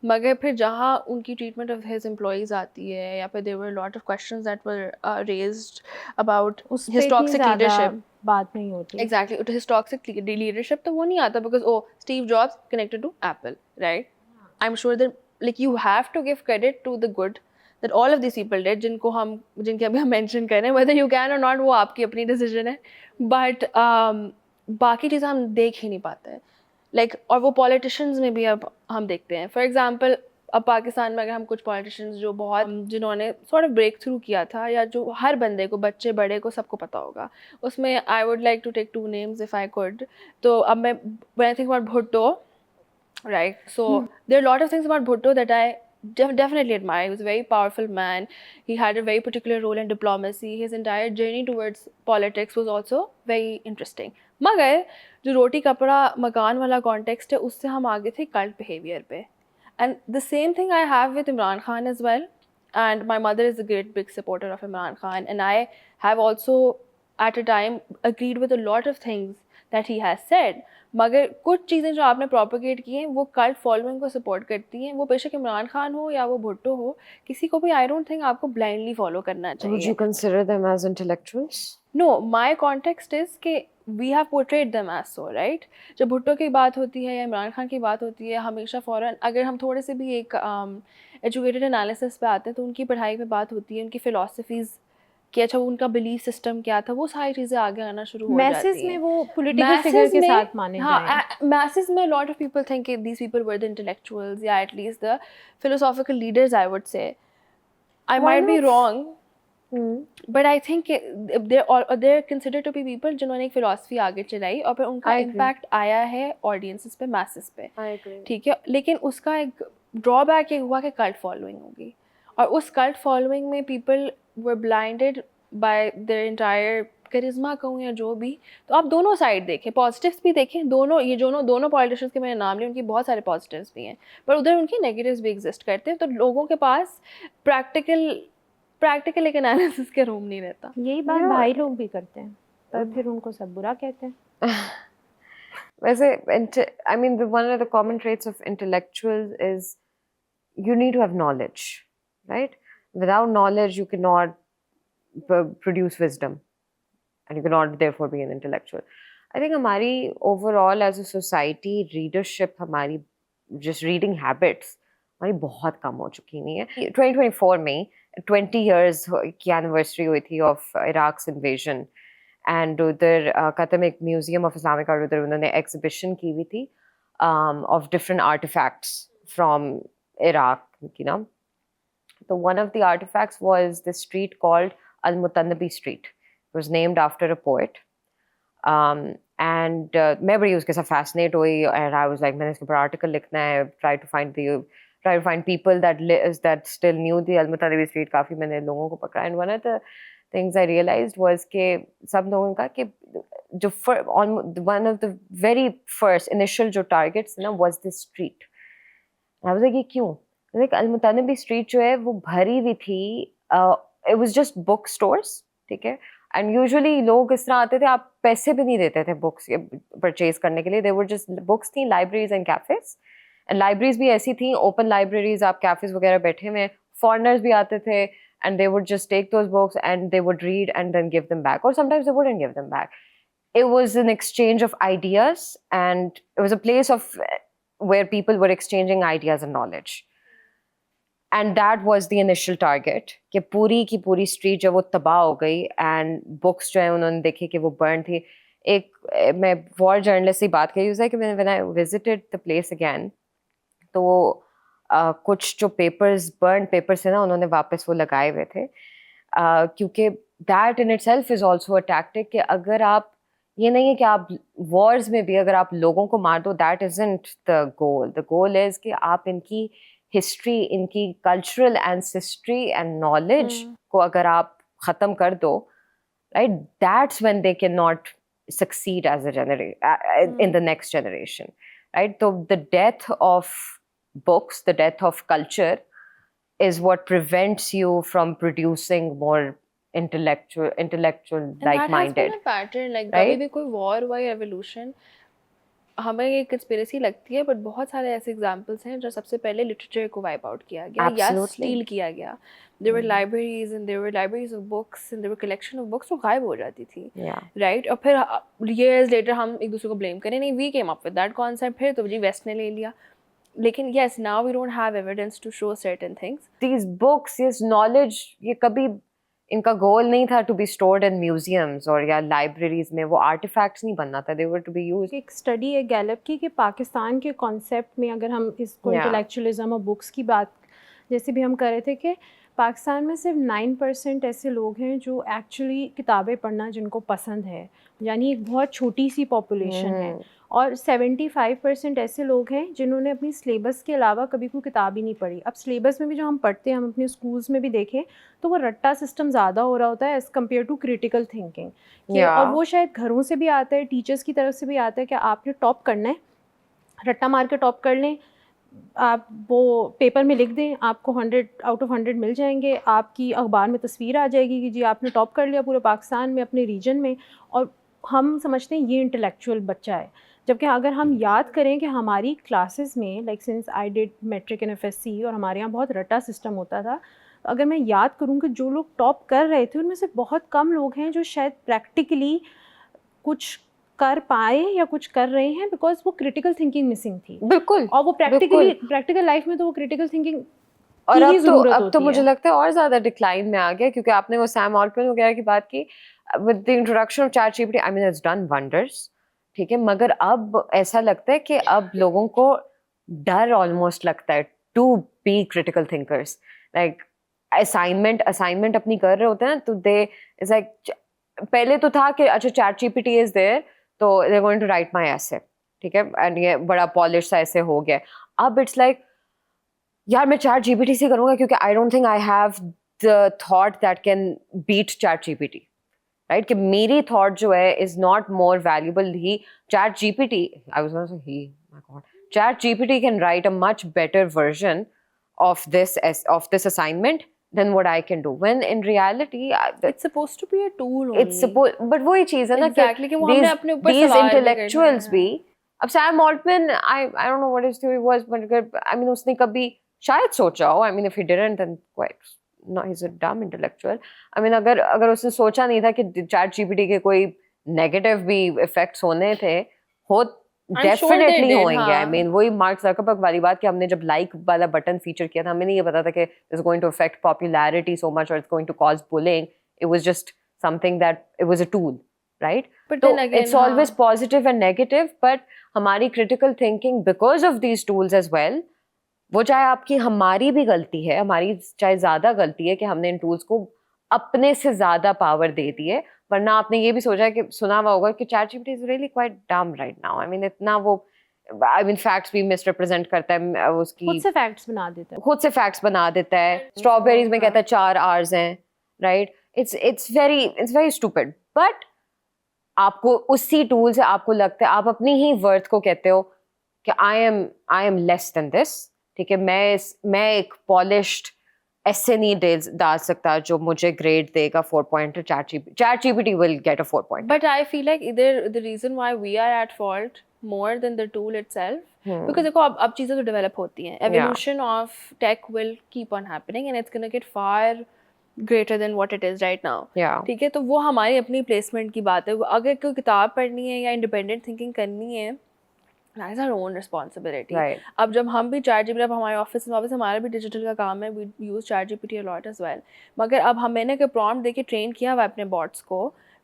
Speaker 3: मगर फिर जहाँ उनकी ट्रीटमेंट ऑफ हिज एम्प्लॉयज़ आती है, या फिर there were lot of questions that were raised about
Speaker 1: उस पे
Speaker 3: हिज
Speaker 1: इतनी
Speaker 3: टॉक्सिक
Speaker 1: ज़्यादा
Speaker 3: लीडरशिप।
Speaker 1: बात नहीं होती।
Speaker 3: एग्जैक्टली, हिज टॉक्सिक लीडरशिप तो वो नहीं आता, because oh Steve Jobs connected to Apple, right? I'm sure that like you have to give credit to the good that all of these people did, जिनके अभी हम mention कर रहे हैं, whether you can or not वो आपकी अपनी decision है, but बाकी चीज़ें हम देख ही नहीं पाते हैं, like, और वो politicians में भी अब हम देखते हैं। For example, अब पाकिस्तान में अगर हम कुछ politicians जो बहुत जिन्होंने sort of break through किया था, या जो हर बंदे को, बच्चे बड़े को, सबको पता होगा, उसमें I would like to take 2 names if I could। तो अब मैं when I think about Bhutto, right, so there are a lot of things about Bhutto that I definitely admire. He was a very powerful man. He had a very particular role in diplomacy. His entire journey towards politics was also very interesting. मगर जो रोटी कपड़ा मकान वाला context है, उससे हम आगे थे cult behavior पे, and the same thing I have with Imran Khan as well. And my mother is a great big supporter of Imran Khan, and I have also at a time agreed with a lot of things that he has said. मगर कुछ चीज़ें जो आपने propagate की हैं वो cult following को support करती हैं, वो बेशक इमरान खान हो या वो भुट्टो हो, किसी को भी आई डोंट थिंक आपको ब्लाइंडली फॉलो करना चाहिए।
Speaker 2: Would you consider them as intellectuals?
Speaker 3: No, my context is कि we have portrayed them as so, right? जब भुट्टो की बात होती है या इमरान खान की बात होती है, हमेशा फ़ौरन अगर हम थोड़े से भी एक एजुकेटेड एनालिसिस पे आते हैं तो उनकी पढ़ाई पे बात होती है, उनकी फ़िलासफ़ीज़ कि अच्छा उनका बिलीफ सिस्टम क्या था, वो सारी चीज़ें आगे आना शुरू हो जाती
Speaker 1: मैसेज
Speaker 3: हैं।
Speaker 1: में वो पॉलिटिकल फिगर के साथ माने जाएं।
Speaker 3: हाँ, masses में lot of people think that these people were the intellectuals, या at least the philosophical leaders, I would say. I might be wrong, but I think they're considered to be people जिन्होंने एक philosophy आगे चलाई और फिर उनका impact आया है audiences पे, masses पे, ठीक है? लेकिन उसका एक drawback ये हुआ कि cult following होगी, और उस cult following में people were blinded by their entire करिश्मा कहूँ या जो भी। तो आप दोनों साइड देखें, पॉजिटिव्स भी देखें, दोनों ये दोनों पॉलिटिशियंस के मैंने नाम लिए, उनकी बहुत सारे पॉजिटिव्स भी हैं, पर उधर उनके नेगेटिव्स भी एग्जिस्ट करते हैं, तो लोगों के पास प्रैक्टिकल एक एनालिसिस के रूम नहीं रहता।
Speaker 1: यही बात भाई लोग भी करते हैं, पर फिर उनको सब बुरा कहते हैं।
Speaker 2: वैसे I mean one of the common traits of intellectuals is you need to have knowledge, right? Without knowledge you cannot produce wisdom, and you cannot therefore be an intellectual. I think हमारी overall as a society readership, हमारी just reading habits हमारी बहुत कम हो चुकी नहीं है। 2024 में 20 years की anniversary हुई थी of Iraq's invasion, and उधर कतर में एक म्यूजियम ऑफ इस्लामिक आर्ट, उधर उन्होंने एग्जिबिशन की हुई थी of different artifacts from Iraq, you know. So one of the artifacts was this street called Al-Mutanabbi Street. It was named after a poet. And मैं बड़ी उसके साथ fascinate हुई, and I was like, मैंने इसके ऊपर article लिखना है, try to find people that still knew the Al-Mutanabbi Street. काफ़ी मैंने लोगों को पकड़ा, and one of the things I realized was कि सब लोगों का कि जो one of the very first initial जो targets ना was this street. And I was like, ये क्यों? Like Al-Mutanabbi Street जो है वो भरी हुई थी, it was just bookstores, ठीक है? And usually लोग इस तरह आते थे, आप पैसे भी नहीं देते थे books purchase करने के लिए, they were just books थी, libraries and cafes, and libraries भी ऐसी थी, open libraries, आप cafes वगैरह बैठे में, foreigners भी आते थे, and they would just take those books and they would read and then give them back, or sometimes they wouldn't give them back. It was an exchange of ideas, and it was a place of where people were exchanging ideas and knowledge. And that was the initial target, कि पूरी की पूरी street जब वो तबाह हो गई, and books जो है उन्होंने देखे कि वो burn थी। एक मैं war journalist से बात करी, उसने कि when I visited the place again, तो कुछ जो burn papers थे ना, उन्होंने वापस वो लगाए हुए थे, क्योंकि that in itself is also a tactic कि अगर आप, ये नहीं है कि आप wars में भी अगर आप लोगों को मार दो, that isn't the goal. The goal is कि आप इनकी हिस्ट्री, इनकी कल्चरल एंसेस्ट्री एंड नॉलेज को अगर आप ख़त्म कर दो, right, that's when they can not succeed as a in the next generation, right? So the death of books, the death of culture is what prevents you from producing more intellectual
Speaker 3: And that has been
Speaker 2: like-minded,
Speaker 3: a pattern, like कभी
Speaker 2: right?
Speaker 3: भी कोई war हुआ या revolution, हमें ये conspiracy लगती है, but बहुत सारे ऐसे एग्जांपल्स हैं जो सबसे पहले लिटरेचर को वाइप आउट किया गया या
Speaker 2: Absolutely.
Speaker 3: स्टील किया गया. There were libraries and there were libraries of books and there were collection of books, वो गायब हो जाती थी,
Speaker 2: Yeah.
Speaker 3: राइट? और फिर ईयर्स लेटर हम एक दूसरे को ब्लेम करें, नहीं we came up with that concept, फिर तो जी वेस्ट ने ले लिया. लेकिन yes, now we don't have evidence to show certain things.
Speaker 2: These books, this knowledge, ये कभी इनका गोल नहीं था to be stored in museums और या लाइब्रेरीज में, वो आर्टिफैक्ट्स नहीं बनना था, they were to be used.
Speaker 1: एक स्टडी है गैलप की कि पाकिस्तान के कॉन्सेप्ट में अगर हम इसको
Speaker 2: Yeah.
Speaker 1: इंटेलेक्चुअलिज्म और बुक्स की बात जैसे भी हम कर रहे थे कि पाकिस्तान में सिर्फ 9% ऐसे लोग हैं जो एक्चुअली किताबें पढ़ना जिनको पसंद है, यानी एक बहुत छोटी सी पॉपुलेशन है. और 75% ऐसे लोग हैं जिन्होंने अपनी सिलेबस के अलावा कभी कोई किताब ही नहीं पढ़ी. अब सिलेबस में भी जो हम पढ़ते हैं, हम अपने स्कूल्स में भी देखें तो वो रट्टा सिस्टम ज़्यादा हो रहा होता है as compared to critical thinking.
Speaker 2: Yeah.
Speaker 1: और वो शायद घरों से भी आता है, टीचर्स की तरफ से भी आता है कि आपने टॉप करना है, रट्टा मार के टॉप कर लें, आप वो पेपर में लिख दें, आपको 100 आउट ऑफ 100 मिल जाएंगे, आपकी अखबार में तस्वीर आ जाएगी कि जी आपने टॉप कर लिया पूरे पाकिस्तान में अपने रीजन में. और हम समझते हैं ये इंटेलेक्चुअल बच्चा है, जबकि अगर हम याद करें कि हमारी क्लासेस में like since I did matric in FSC और हमारे यहाँ बहुत रट्टा सिस्टम होता था, अगर मैं याद करूँ कि जो लोग टॉप कर रहे थे उनमें से बहुत कम लोग हैं जो शायद प्रैक्टिकली कुछ कर पाए या कुछ कर रहे हैं, बिकॉज वो क्रिटिकल थिंकिंग मिसिंग थी.
Speaker 2: बिल्कुल.
Speaker 1: और वो प्रैक्टिकल लाइफ में तो वो क्रिटिकल थिंकिंग
Speaker 2: और अब तो मुझे लगता है और ज़्यादा डिक्लाइन में आ गया, क्योंकि आपने वो सैम ऑल्टमैन वगैरह की बात की. With the introduction of chat GPT, I mean it's done wonders, ठीक है, मगर अब ऐसा लगता है कि अब लोगों को डर ऑलमोस्ट लगता है to be critical thinkers. Like assignment अपनी कर रहे होते हैं तो दे इज लाइक, पहले तो था कि अच्छा चैट जीपीटी इज देयर तो they are going to write my essay, ठीक है, एंड ये बड़ा पॉलिश सा ऐसे हो गया. अब इट्स लाइक यार मैं चैट जीपीटी से करूंगा क्योंकि I don't think I have the thought that can beat chat GPT, right? कि मेरी थॉट जो है is not more valuable. He chat GPT, I was going to say he, my god, chat GPT can write a much better version of this assignment than what I can do, when in reality
Speaker 3: It's supposed to be a tool only.
Speaker 2: it's supposed, but वही चीज है ना
Speaker 3: Exactly, कि वो हमने अपने ऊपर
Speaker 2: these
Speaker 3: सवाल भी
Speaker 2: intellectuals
Speaker 3: करने
Speaker 2: भी, अब Sam Altman, I don't know what his theory was, but I mean उसने कभी शायद सोचा हो, I mean if he didn't then quite no, he's a dumb intellectual. I mean अगर उसने सोचा नहीं था कि चैट जीपीटी के कोई नेगेटिव भी इफेक्ट्स होने थे, हो डेफिनेटली होंगे. आई मीन वही मार्क ज़करबर्ग वाली बात कि हमने जब लाइक वाला बटन फीचर किया था, हमें नहीं ये पता था कि it's going to affect popularity so much और it's going to cause bullying. It was just something that it was a tool, right?
Speaker 3: But
Speaker 2: तो
Speaker 3: then again,
Speaker 2: it's always positive and negative, but हमारी critical thinking because of these tools as well, वो चाहे आपकी हमारी भी गलती है, हमारी चाहे ज़्यादा गलती है कि हमने इन टूल्स को अपने से ज़्यादा पावर दे दी है. वरना आपने ये भी सोचा है कि सुना हुआ होगा कि chat GPT is really quite डम राइट नाउ. आई मीन इतना वो, आई मीन फैक्ट्स भी मिसरिप्रेजेंट करता है, उसकी
Speaker 1: खुद से फैक्ट्स बना देता है.
Speaker 2: खुद से फैक्ट्स बना देता है. स्ट्रॉबेरीज में कहता है 4 आवर्स हैं, right? It's very stupid. But आपको उसी टूल से आपको लगता है, आप अपनी ही वर्थ को कहते हो कि I am less than this, ठीक है, मैं एक पॉलिश्ड ऐसे नहीं डाल सकता जो मुझे ग्रेड देगा 4 point. Chat GPT will get a 4 point.
Speaker 3: but I feel like either the reason why we are at fault more than the tool itself, because देखो अब चीज़ें तो डेवलप होती हैं, evolution of tech will keep on happening and it's gonna get far greater than what it is right now. ठीक है, तो वो हमारी अपनी प्लेसमेंट की बात है. अगर कोई किताब पढ़नी है या इंडिपेंडेंट थिंकिंग करनी है, that is our own responsibility.
Speaker 2: Right.
Speaker 3: अब जब हम भी चैट जीपीटी, अब हमारे ऑफिस में हमारा भी डिजिटल का काम है, we use chat GPT a lot as well. मगर अब मैंने कोई प्रॉम्प्ट देके ट्रेन किया हुआ अपने बॉट्स को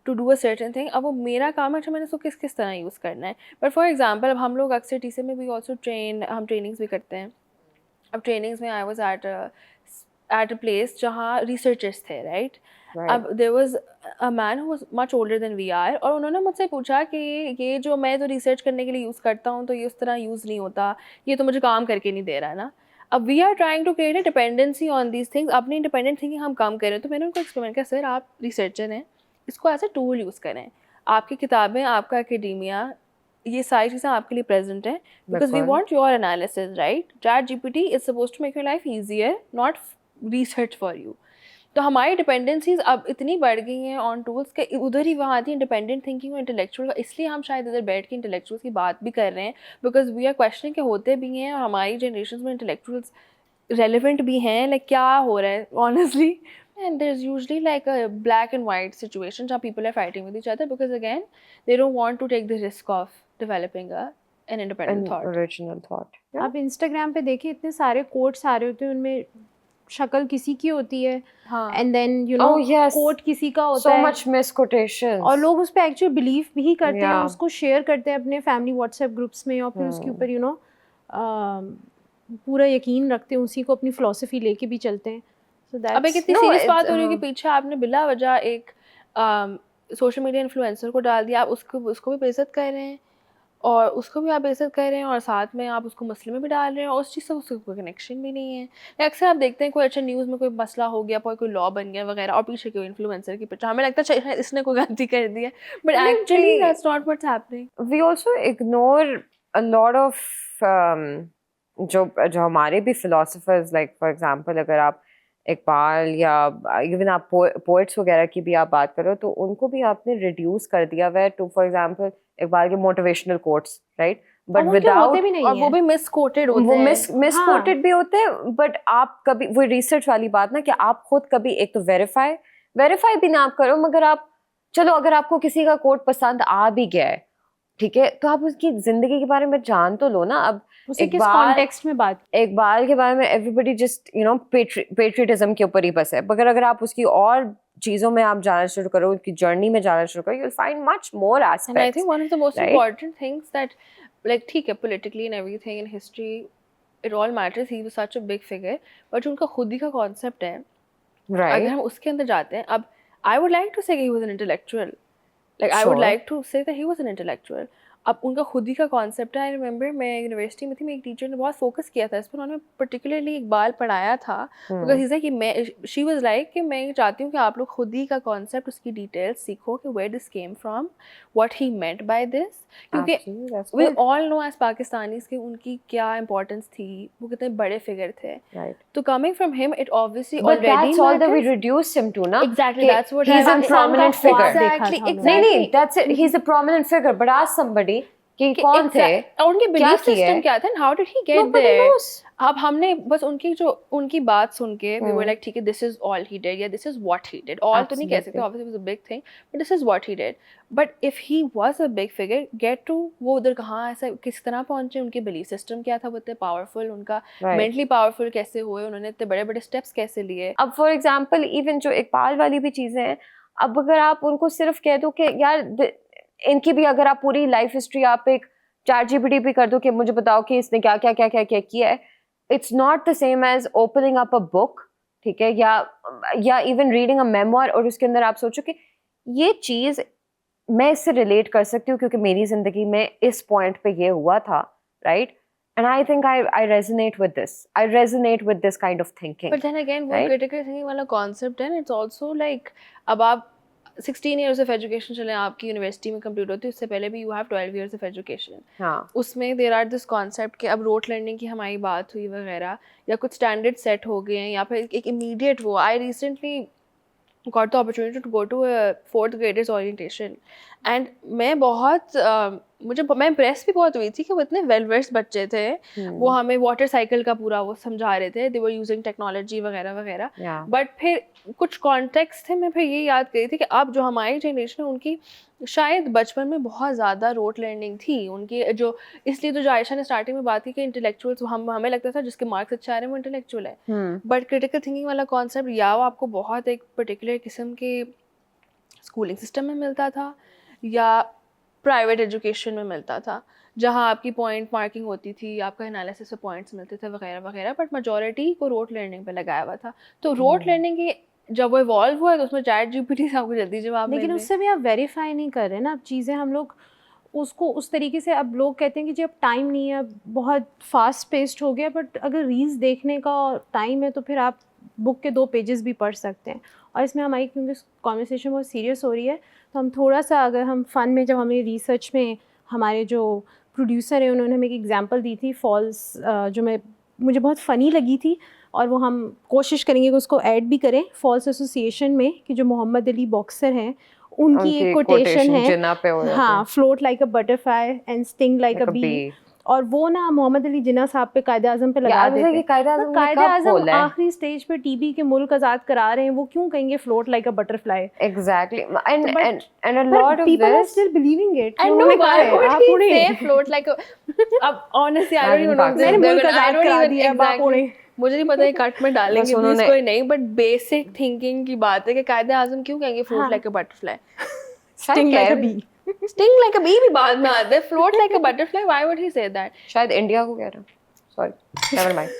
Speaker 3: to do a certain thing. अब वो मेरा काम है, अच्छा मैंने उसको किस तरह यूज़ करना है. बट फॉर एग्जांपल, अब हम लोग अक्सर टीसी में भी ऑल्सो हम ट्रेनिंग्स भी करते हैं. अब ट्रेनिंग्स में I was at a place जहाँ रिसर्चर्स थे, राइट? अब there was a man who was much older than we are, और उन्होंने मुझसे पूछा कि ये जो मैं तो रिसर्च करने के लिए यूज़ करता हूँ तो ये उस तरह यूज़ नहीं होता, ये तो मुझे काम करके नहीं दे रहा है ना. अब we are trying to create a dependency on these things. अपनी इंडिपेंडेंट थिंकिंग हम कम करें. तो मैंने उनको एक्सपेरिमेंट किया, सर आप रिसर्चर हैं, इसको एज ए टूल यूज़ करें. आपकी किताबें, आपका एकेडेमिया ये सारी चीज़ें आपके लिए प्रेजेंट हैं बिकॉज वी
Speaker 2: बिल्कुल।
Speaker 3: Want your analysis, right? ChatGPT is suppose to make your life easier, not research for you. तो हमारी डिपेंडेंसीज अब इतनी बढ़ गई हैं ऑन टूल्स के, उधर ही वहाँ आती है इंडिपेंडेंट थिंकिंग और इंटेलेक्चुअल का। इसलिए हम शायद इधर बैठ के इंटेलेक्चुअल्स की बात भी कर रहे हैं, बिकॉज वी आर क्वेश्चनिंग के होते भी हैं और हमारी जनरेशन में इंटेलेक्चुअल्स रेलिवेंट भी हैं, लाइक क्या हो रहा है honestly. And there's usually like a black and white situation where people are fighting with each other because again they don't want to take the risk of developing an independent
Speaker 2: An
Speaker 3: thought.
Speaker 2: original thought. Yeah.
Speaker 1: आप Instagram पे देखिए इतने सारे quotes आ रहे होते हैं, उनमें शक्ल किसी की होती है
Speaker 3: हाँ।
Speaker 1: And then you know
Speaker 2: Oh, yes.
Speaker 1: Quote किसी का होता
Speaker 2: So
Speaker 1: है
Speaker 2: much misquotations.
Speaker 1: और लोग उस पर एक्चुअली बिलीव भी करते हैं,
Speaker 2: Yeah.
Speaker 1: उसको शेयर करते हैं अपने फैमिली व्हाट्सएप ग्रुप्स में और फिर उसके ऊपर यू नो पूरा यकीन रखते हैं, उसी को अपनी फिलॉसफी लेके भी चलते हैं। सो
Speaker 3: अब एक इतनी
Speaker 2: No,
Speaker 3: सीरियस
Speaker 2: it's,
Speaker 3: बात हो रही है कि पीछे आपने बिला वजह एक सोशल मीडिया इन्फ्लुएंसर को डाल दिया, आप उसको भी बेइज्जत कर रहे हैं और उसको भी आप बेइज्जत कर रहे हैं और साथ में आप उसको मसले में भी डाल रहे हैं और उस चीज़ से उसका कोई कनेक्शन भी नहीं है। अक्सर आप देखते हैं कोई अच्छा न्यूज़ में कोई मसला हो गया, कोई लॉ बन गया वगैरह और पीछे कोई इन्फ्लुएंसर की पिक्चर, हमें लगता है शायद इसने कोई गलती कर दी है, but actually that's not what's happening.
Speaker 2: we also ignore a lot of जो हमारे भी philosophers, like for example अगर आप इकबाल या इवन आप पोएट्स वगैरह की भी आप बात करो तो उनको भी आपने रिड्यूस कर दिया हुआ है टू फॉर एग्जांपल इकबाल के motivational quotes, right? But without
Speaker 1: भी नहीं
Speaker 3: और वो
Speaker 1: है,
Speaker 3: भी मिसकोटेड होते
Speaker 2: वो
Speaker 3: हैं।
Speaker 2: मिसकोटेड भी होते हैं, बट आप कभी वो रिसर्च वाली बात ना कि आप खुद कभी एक तो वेरीफाई भी ना आप करो, मगर आप चलो अगर आपको किसी का कोट पसंद आ भी गया है, ठीक है, तो आप उसकी जिंदगी के बारे में जान तो लो ना। अब
Speaker 1: उसे किस
Speaker 2: इकबाल
Speaker 1: कॉन्टेक्स्ट में बात
Speaker 2: इकबाल के बारे में everybody just you know patriotism के ऊपर ही बस है, मगर अगर आप उसकी और चीजों में आप जाना शुरू करो, उसकी जर्नी में जाना शुरू करो, you will find much more
Speaker 3: And I
Speaker 2: aspects,
Speaker 3: think one of the most
Speaker 2: right?
Speaker 3: important things that, like, ठीक है, politically and everything in history, it all matters. He was such a big figure, but जो उनका खुद ही का concept है, अगर
Speaker 2: right?
Speaker 3: हम उसके अंदर जाते हैं, अब I would like to say he was an intellectual. Like I would
Speaker 2: Sure.
Speaker 3: like to say that he was an intellectual. अब उनका खुद ही का कॉन्सेप्ट है। आई रिमेंबर मैं यूनिवर्सिटी में थी, मेरी टीचर ने बहुत फोकस किया था इस पर, उन्होंने पर्टिकुलरली इकबाल पढ़ाया था बिकॉज इज कि मैं शी वाज लाइक कि मैं चाहती हूँ कि आप लोग खुद ही का कॉन्सेप्ट, उसकी डिटेल्स सीखो कि where this came from, what he meant by this, क्योंकि
Speaker 2: Absolutely, that's
Speaker 3: we
Speaker 2: good.
Speaker 3: All know as Pakistanis कि उनकी क्या इंपॉर्टेंस थी, वो कितने बड़े फिगर थे।
Speaker 2: Right.
Speaker 3: तो coming from him it obviously
Speaker 2: But
Speaker 3: already
Speaker 2: that's all that we reduce him to, na?
Speaker 3: Exactly,
Speaker 2: कि
Speaker 3: that's what
Speaker 2: he's a
Speaker 3: Pakistan
Speaker 2: prominent
Speaker 3: का
Speaker 2: figure.
Speaker 3: ख्वाब
Speaker 1: Exactly,
Speaker 3: देखा था
Speaker 2: नहीं
Speaker 3: हमने।
Speaker 2: नहीं, that's it. He's a prominent figure. But ask somebody कि कौन थे?
Speaker 3: और उनके
Speaker 2: क्या
Speaker 3: बिलीफ
Speaker 2: किए?
Speaker 3: सिस्टम क्या था, how did he get
Speaker 2: Nobody
Speaker 3: there?
Speaker 2: knows.
Speaker 3: अब हमने बस उनकी बात सुन के वी वर
Speaker 2: Hmm.
Speaker 3: लाइक ठीक है, this is all he did या this is what he did. All तो नहीं कह सकते,
Speaker 2: Absolutely.
Speaker 3: Obviously was a big thing, but this is what he did. But if he was a big figure, get to वो उधर कहाँ ऐसा किस तरह पहुंचे, उनके बिलीफ सिस्टम क्या था, वो इतने पावरफुल, उनका
Speaker 2: Right.
Speaker 3: मेंटली पावरफुल कैसे हुए, उन्होंने इतने बड़े बड़े स्टेप्स कैसे लिए।
Speaker 2: अब फॉर एग्जाम्पल इवन जो इकबाल वाली भी चीजें हैं, अब अगर आप उनको सिर्फ कह दो कि यार इनकी भी अगर आप पूरी लाइफ हिस्ट्री आप एक ChatGPT भी कर दो कि मुझे बताओ कि इसने क्या क्या क्या क्या क्या किया है, it's not the same as opening up a book, ठीक है, या इवन रीडिंग अ मेमोir और उसके अंदर आप सोचो कि ये चीज मैं इससे रिलेट कर सकती हूँ क्योंकि मेरी जिंदगी में इस पॉइंट पे ये हुआ था, right? And I think I resonate with this. I resonate with this kind of thinking.
Speaker 3: But then again, वो
Speaker 2: Right?
Speaker 3: critical thinking वाला concept है, it's also like अब आप 16 years of education चले आपकी यूनिवर्सिटी में कंप्लीट होती है, उससे पहले भी you have 12 years of education.
Speaker 2: हाँ,
Speaker 3: उसमें there are this concept कि अब रोट लर्निंग की हमारी बात हुई वगैरह, या कुछ स्टैंडर्ड सेट हो गए हैं, या फिर एक इमीडिएट वो I recently got the opportunity to go to a 4th graders orientation and मैं इम्प्रेस भी बहुत हुई थी कि वो इतने वेल वर्स्ड बच्चे थे। वो हमें वाटर साइकिल का पूरा वो समझा रहे थे, दे वर यूजिंग टेक्नोलॉजी वगैरह वगैरह।
Speaker 2: yeah.
Speaker 3: बट फिर कुछ कॉन्टेक्स्ट थे, मैं फिर ये याद करी थी कि अब जो हमारी जनरेशन है उनकी शायद बचपन में बहुत ज़्यादा रोट लर्निंग थी उनकी, जो इसलिए तो जो आयशा ने स्टार्टिंग में बात की कि इंटेलेक्चुअल्स हमें लगता था जिसके मार्क्स अच्छे आ रहे हैं वो इंटेलेक्चुअल है। बट क्रिटिकल थिंकिंग वाला कॉन्सेप्ट या वो आपको बहुत एक पर्टिकुलर किस्म के स्कूलिंग सिस्टम में मिलता था या प्राइवेट एजुकेशन में मिलता था, जहाँ आपकी पॉइंट मार्किंग होती थी, आपका एनालिसिस पे पॉइंट्स मिलते थे वगैरह वगैरह, बट मेजॉरिटी को रोट लर्निंग पे लगाया हुआ था। तो रोट लर्निंग की जब वो इवॉल्व हुआ तो उसमें ChatGPT से आपको जल्दी जवाब
Speaker 1: लेकिन उससे भी आप वेरीफाई नहीं कर रहे ना, अब चीज़ें हम लोग उसको उस तरीके से, अब लोग कहते हैं कि जी अब टाइम नहीं है, अब बहुत फास्ट पेस्ड हो गया, बट अगर रील्स देखने का टाइम है तो फिर आप बुक के 2 पेजेस भी पढ़ सकते हैं। और इसमें हमारी क्योंकि कॉन्वर्सेशन बहुत सीरियस हो रही है तो हम थोड़ा सा, अगर हम फ़न में, जब हमें रिसर्च में हमारे जो प्रोड्यूसर हैं उन्होंने हमें एक एग्जांपल दी थी फॉल्स, जो मुझे बहुत फ़नी लगी थी, और वो हम कोशिश करेंगे कि उसको ऐड भी करें फॉल्स एसोसिएशन में, कि जो मोहम्मद अली बॉक्सर हैं उनकी एक कोटेशन है,
Speaker 2: जिन्ना पे हो जाती
Speaker 1: हाँ, float like a butterfly and sting like a bee. और वो ना मोहम्मद अली जिन्ना साहब पे कायदे आज़म पे लगा देते हैं। कायदे आज़म आखिरी स्टेज पे टीबी के मुल्क आज़ाद करा रहे हैं, वो क्यों कहेंगे float like a butterfly?
Speaker 2: Exactly, and a lot of
Speaker 1: people are
Speaker 2: this
Speaker 1: still believing it.
Speaker 3: I know, why would he say float like a अब honestly I don't even know,
Speaker 1: मैंने मुल्क आज़ाद करा दिया बाप उन्हें,
Speaker 3: मुझे नहीं पता ये कट में डालेंगे प्लीज कोई नहीं, बट बेसिक थिंकिंग की बात है कि कायदे आज़म क्यों कहेंगे float like a butterfly,
Speaker 1: sting like a bee,
Speaker 3: sting like a bee भी बाद में आता है, float like a butterfly, why would he say that?
Speaker 2: शायद इंडिया को कह रहा हूँ, सॉरी, नेवर माइंड।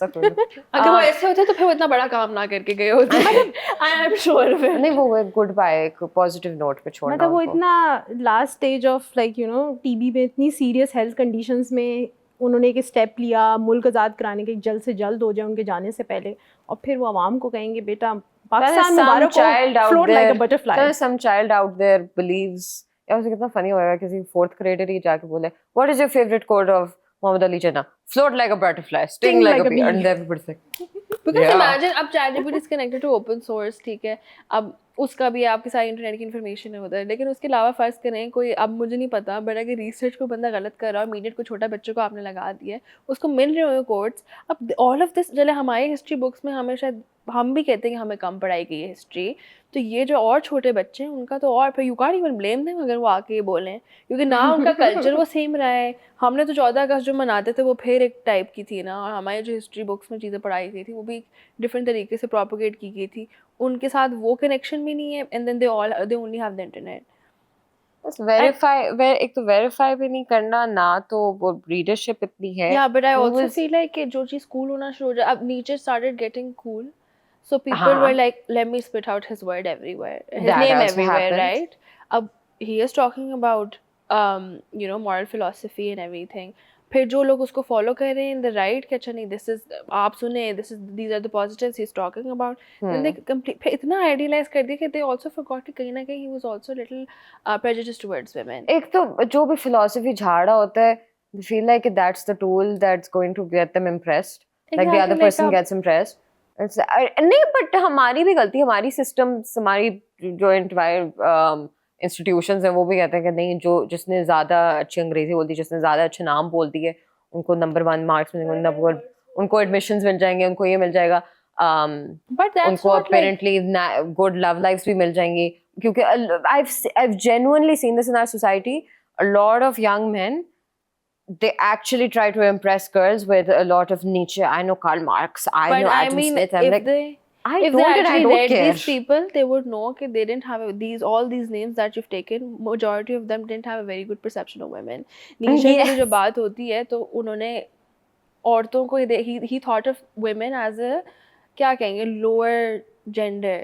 Speaker 3: अगर वो ऐसे होते तो फिर वो इतना बड़ा काम ना करके गए होते, आई एम श्योर ऑफ इट।
Speaker 2: नहीं, वो गुड बाय, एक पॉजिटिव नोट पे छोड़ना,
Speaker 1: मतलब वो इतना last stage of like TB में इतनी सीरियस हेल्थ कंडीशंस में उन्होंने एक स्टेप लिया मुल्क आज़ाद कराने के, जल्द से जल्द हो जाए उनके जाने से पहले, और फिर वो आवाम को कहेंगे बेटा पाकिस्तान मुबारक हो, float like a butterfly.
Speaker 2: Some child out there believes, यार उसे कितना फनी होएगा किसी फोर्थ ग्रेडर ही जाके बोले what is your favourite quote of Mohammad Ali Jinnah, float like a butterfly, sting like a bee, and everybody's like,
Speaker 3: because imagine अब ChatGPT is connected to open source, ठीक है, अब उसका भी आपकी सारी इंटरनेट की इन्फॉर्मेशन है उधर, लेकिन उसके अलावा फर्ज करें कोई, अब मुझे नहीं पता बट अगर रिसर्च को बंदा गलत कर रहा है और मीडियट को छोटा बच्चों को आपने लगा दिया है, उसको मिल रहे हो कोड्स, अब ऑल ऑफ दिस चले हमारी हिस्ट्री बुक्स में हमें शायद हम भी कहते हैं कि हमें कम पढ़ाई गई है हिस्ट्री, तो ये जो और छोटे बच्चे हैं उनका तो और, फिर you can't even blame them अगर वो आके ये बोलें, क्योंकि ना उनका कल्चर वो सेम रहा है। हमने तो 14 अगस्त जो मनाते थे वो फिर एक टाइप की थी ना, और हमारी जो हिस्ट्री बुक्स में चीज़ें पढ़ाई गई थी वो भी डिफरेंट तरीके से प्रोपोगेट की गई थी, उनके साथ वो कनेक्शन भी नहीं है, and then they only have the internet.
Speaker 2: एक तो वेरीफाई भी नहीं करना ना, तो वो रीडरशिप इतनी है।
Speaker 3: या but I also feel like कि जो चीज़ कूल होना शुरू हो जाए, अब नीचे started getting cool, so people were like, let me spit out his word everywhere, his name everywhere, right? He is talking about moral philosophy and everything, फिर जो लोग उसको फॉलो कर रहे हैं इन द राइट कि अच्छा नहीं दिस इज, आप सुने these are the positives he is talking about, then they complete फिर इतना आइडियलाइज कर दिया कि they also forgot कि कहीं ना कहीं he was also a little prejudiced towards women।
Speaker 2: एक तो जो भी philosophy झाड़ा होता है, they feel like that's the tool that's going to get them impressed, like the other person gets impressed। नहीं, बट हमारी भी गलती, हमारी सिस्टम्स, हमारी जो एंटायर इंस्टीट्यूशंस हैं वो भी कहते हैं कि नहीं, जो जिसने ज़्यादा अच्छी अंग्रेजी बोलती है, जिसने ज़्यादा अच्छे नाम बोलती है, उनको नंबर 1 मार्क्स मिलेंगे, उनको एडमिशंस मिल जाएंगे, उनको ये मिल जाएगा, उनको अपेरेंटली गुड लव लाइफ्स भी मिल जाएंगी, क्योंकि I've genuinely seen this in our society, a lot of young men, they actually try to impress girls with a lot of Nietzsche. I know Karl Marx. I know Adam Smith. I'm like,
Speaker 3: if they actually read these people, they would know that they didn't have all these names that you've taken. Majority of them didn't have a very good perception of women. Nietzsche की जो बात होती है तो उन्होंने औरतों को he thought of women as a क्या कहेंगे lower gender.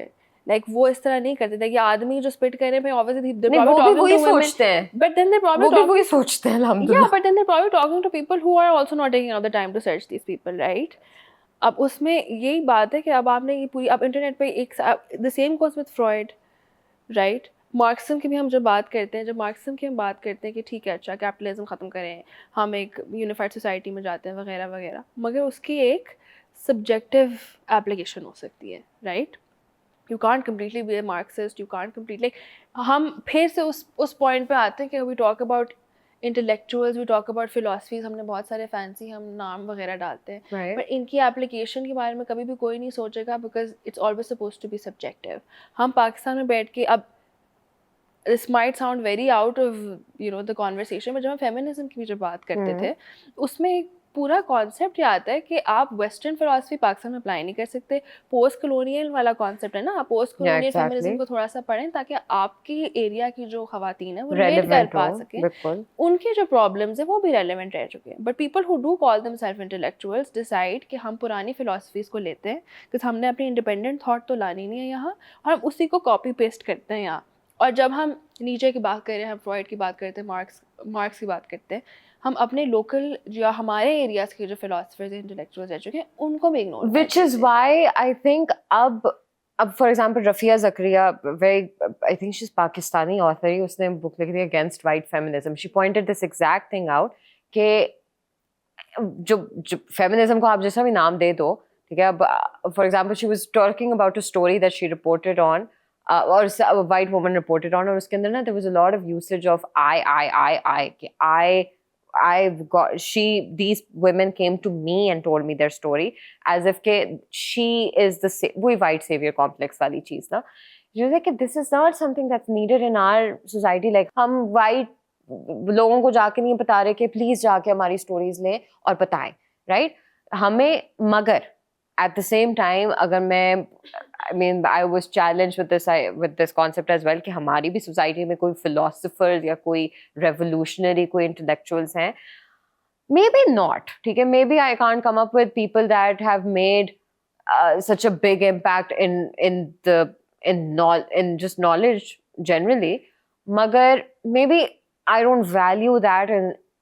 Speaker 3: Like वो इस तरह नहीं करते थे कि आदमी जो स्पिट कर रहे हैं obviously they're probably talking to women,
Speaker 2: सोचते हैं,
Speaker 3: but then they're probably
Speaker 2: वही सोचते हैं,
Speaker 3: yeah, but then they're probably talking to people who are also not taking out the time to search these people, right? अब उसमें यही बात है कि अब आपने ये पूरी, अब इंटरनेट पे एक the same goes with Freud, right? Marxism की भी हम जब बात करते हैं, जब मार्क्सिज्म की हम बात करते हैं कि ठीक है अच्छा कैपिटलिज्म ख़त्म करें, हम एक यूनिफाइड सोसाइटी में जाते हैं वगैरह वगैरह, मगर उसकी एक सब्जेक्टिव एप्लीकेशन हो सकती है, right? You can't completely be a Marxist, you can't completely, हम फिर से उस पॉइंट पे आते हैं कि we talk about intellectuals, we talk about philosophies, हमने बहुत सारे फैंसी हम नाम वगैरह डालते हैं,
Speaker 2: right?
Speaker 3: पर इनकी एप्लीकेशन के बारे में कभी भी कोई नहीं सोचेगा, because it's always supposed to be subjective। हम पाकिस्तान में बैठ के, अब this might sound very out of the conversation, but जब हम फेमिनिज्म की भी जब बात करते थे, उसमें एक पूरा कॉन्सेप्ट ये आता है कि आप वेस्टर्न फिलॉसफी पाकिस्तान में अप्लाई नहीं कर सकते, पोस्ट कॉलोनियल वाला कॉन्सेप्ट है ना, आप पोस्ट कॉलोनियल फेमिनिज्म को थोड़ा सा पढ़ें ताकि आपकी एरिया की जो खवातीन है वो रिलेट कर पा सकें, उनके जो प्रॉब्लम्स है वो भी रेलेवेंट रह चुके हैं। But people who do call themselves intellectuals decide कि हम पुरानी फिलॉसफीज़ को लेते हैं, क्योंकि हमने अपनी इंडिपेंडेंट थाट तो लानी नहीं है यहाँ, और हम उसी को कॉपी पेस्ट करते हैं यहाँ। और जब हम नीचे की बात कर रहे हैं, हम फ्रॉइड की बात करते हैं, मार्क्स की बात करते हैं, हम अपने लोकल या हमारे एरियाज के जो फिलोसफर्स इंटेलेक्चुअल्स रह चुके हैं उनको भी ignore,
Speaker 2: which is why I think अब अब for example Rafia Zakaria, very I think she is Pakistani author ही, उसने बुक लिखी थी against white feminism. She pointed this exact thing out कि जो फेमिनिज्म को आप जैसा भी नाम दे दो, ठीक है. अब for example she was talking about a story that she reported on, और वाइट वुमन रिपोर्टेड ऑन, और उसके अंदर ना there was a lot of usage of I कि I've got these women came to me and told me their story as if ke she is the white savior complex wali cheez na. You know, that this is not something that's needed in our society. Like हम white लोगों को जाके नहीं बता रहे कि please जाके हमारी स्टोरीज लें और बताएं, राइट? हमें मगर at the same time अगर मैं I was challenged with this concept as well कि हमारी भी सोसाइटी में कोई philosophers या कोई revolutionary कोई intellectuals हैं, maybe not, ठीक है, maybe I can't come up with people that have made such a big impact in just knowledge generally, मगर maybe I don't value that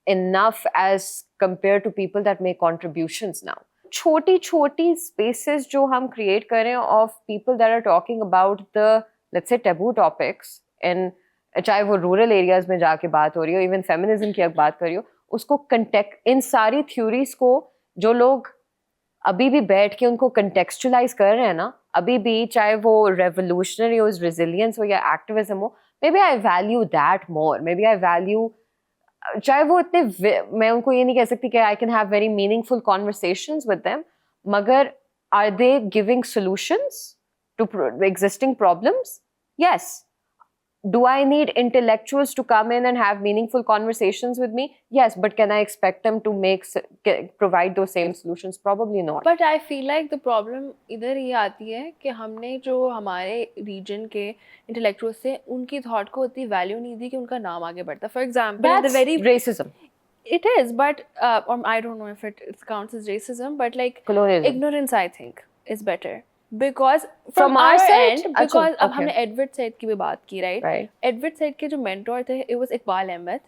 Speaker 2: enough as compared to people that make contributions now. छोटी छोटी spaces जो हम create करें of people that are talking about the let's say taboo topics, in चाहे वो rural areas में जाके बात हो रही हो, इवन फेमिनिज्म की अगर बात कर रही हो, उसको कंटेक्ट इन सारी थ्योरीज को जो लोग अभी भी बैठ के उनको कंटेक्चुअलाइज कर रहे हैं ना, अभी भी, चाहे वो रेवोल्यूशनरी हो, रेजिलियंस हो या एक्टिविज्म हो, maybe I value that more. Maybe I value, चाहे वो इतने, मैं उनको ये नहीं कह सकती कि I can have very meaningful conversations with them, मगर are they giving solutions to existing problems? Yes. Do I need intellectuals to come in and have meaningful conversations with me? Yes, but can I expect them to provide those same solutions? Probably not.
Speaker 3: But I feel like the problem इधर ये आती है कि हमने जो हमारे region के intellectuals थे, उनकी thought को इतनी value नहीं दी कि उनका नाम आगे बढ़ता. For example,
Speaker 2: that's racism.
Speaker 3: It is, but I don't know if it counts as racism, but like
Speaker 2: colonialism.
Speaker 3: Ignorance, I think, is better. Because
Speaker 2: from our side,
Speaker 3: end, because अब हमने एडवर्ड सैयद की भी बात की, right? एडवर्ड सैयद के जो mentor थे, it was Iqbal Ahmad,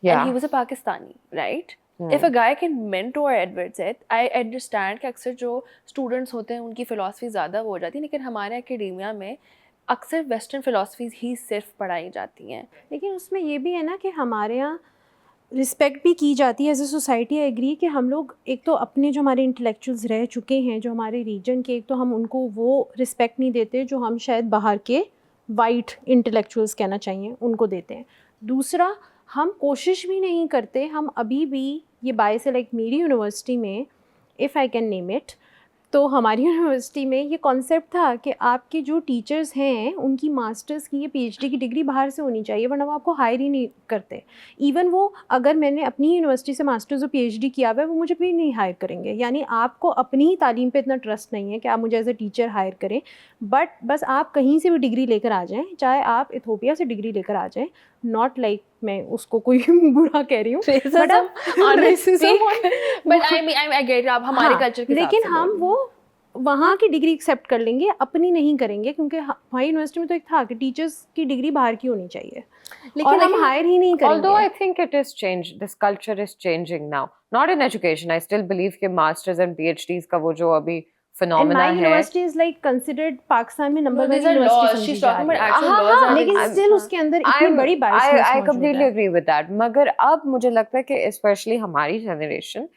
Speaker 3: and he was a Pakistani, right? If a guy can mentor Edward Said, I understand कि अक्सर जो students होते हैं उनकी philosophy ज़्यादा वो हो जाती है, लेकिन हमारे academia में अक्सर western philosophies ही सिर्फ पढ़ाई जाती हैं.
Speaker 1: लेकिन उसमें ये भी है ना कि हमारे यहाँ रिस्पेक्ट भी की जाती है as a society. I agree कि हम लोग एक तो अपने जो हमारे इंटेलेक्चुअल्स रह चुके हैं जो हमारे रीजन के, एक तो हम उनको वो रिस्पेक्ट नहीं देते जो हम शायद बाहर के वाइट इंटेलेक्चुअल्स कहना चाहिए उनको देते हैं. दूसरा, हम कोशिश भी नहीं करते, हम अभी भी ये बाय से लाइक मेरी यूनिवर्सिटी में, if I can name it, तो हमारी यूनिवर्सिटी में ये कॉन्सेप्ट था कि आपके जो टीचर्स हैं उनकी मास्टर्स की या पीएचडी की डिग्री बाहर से होनी चाहिए, वरना वो आपको हायर ही नहीं करते. इवन वो, अगर मैंने अपनी यूनिवर्सिटी से मास्टर्स और पीएचडी किया हुआ है, वो मुझे भी नहीं हायर करेंगे. यानी आपको अपनी ही तालीम पे इतना ट्रस्ट नहीं है कि आप मुझे एज ए टीचर हायर करें. बट बस आप कहीं से भी डिग्री लेकर आ जाएँ, चाहे आप इथोपिया से डिग्री लेकर आ जाएँ, नॉट लाइक मैं उसको कोई बुरा कह रही हूँ,
Speaker 3: बट आई गेट आप हमारे कल्चर के,
Speaker 1: लेकिन हम वो वहाँ की डिग्री एक्सेप्ट कर लेंगे, अपनी नहीं करेंगे, क्योंकि हमारी यूनिवर्सिटी में तो एक था कि टीचर्स की डिग्री बाहर की होनी चाहिए, लेकिन हम हायर ही नहीं करेंगे.
Speaker 2: Although I think it is changed, this culture is changing now. Not in education, I still believe कि masters and PhDs का वो जो अभी phenomena है.
Speaker 1: My university is like considered Pakistan में number 1 university.
Speaker 3: She's talking about actual laws.
Speaker 1: लेकिन still उसके अंदर इतनी बड़ी bias
Speaker 2: I completely agree with that. मगर अब मुझे लगता है कि especially हमारी generation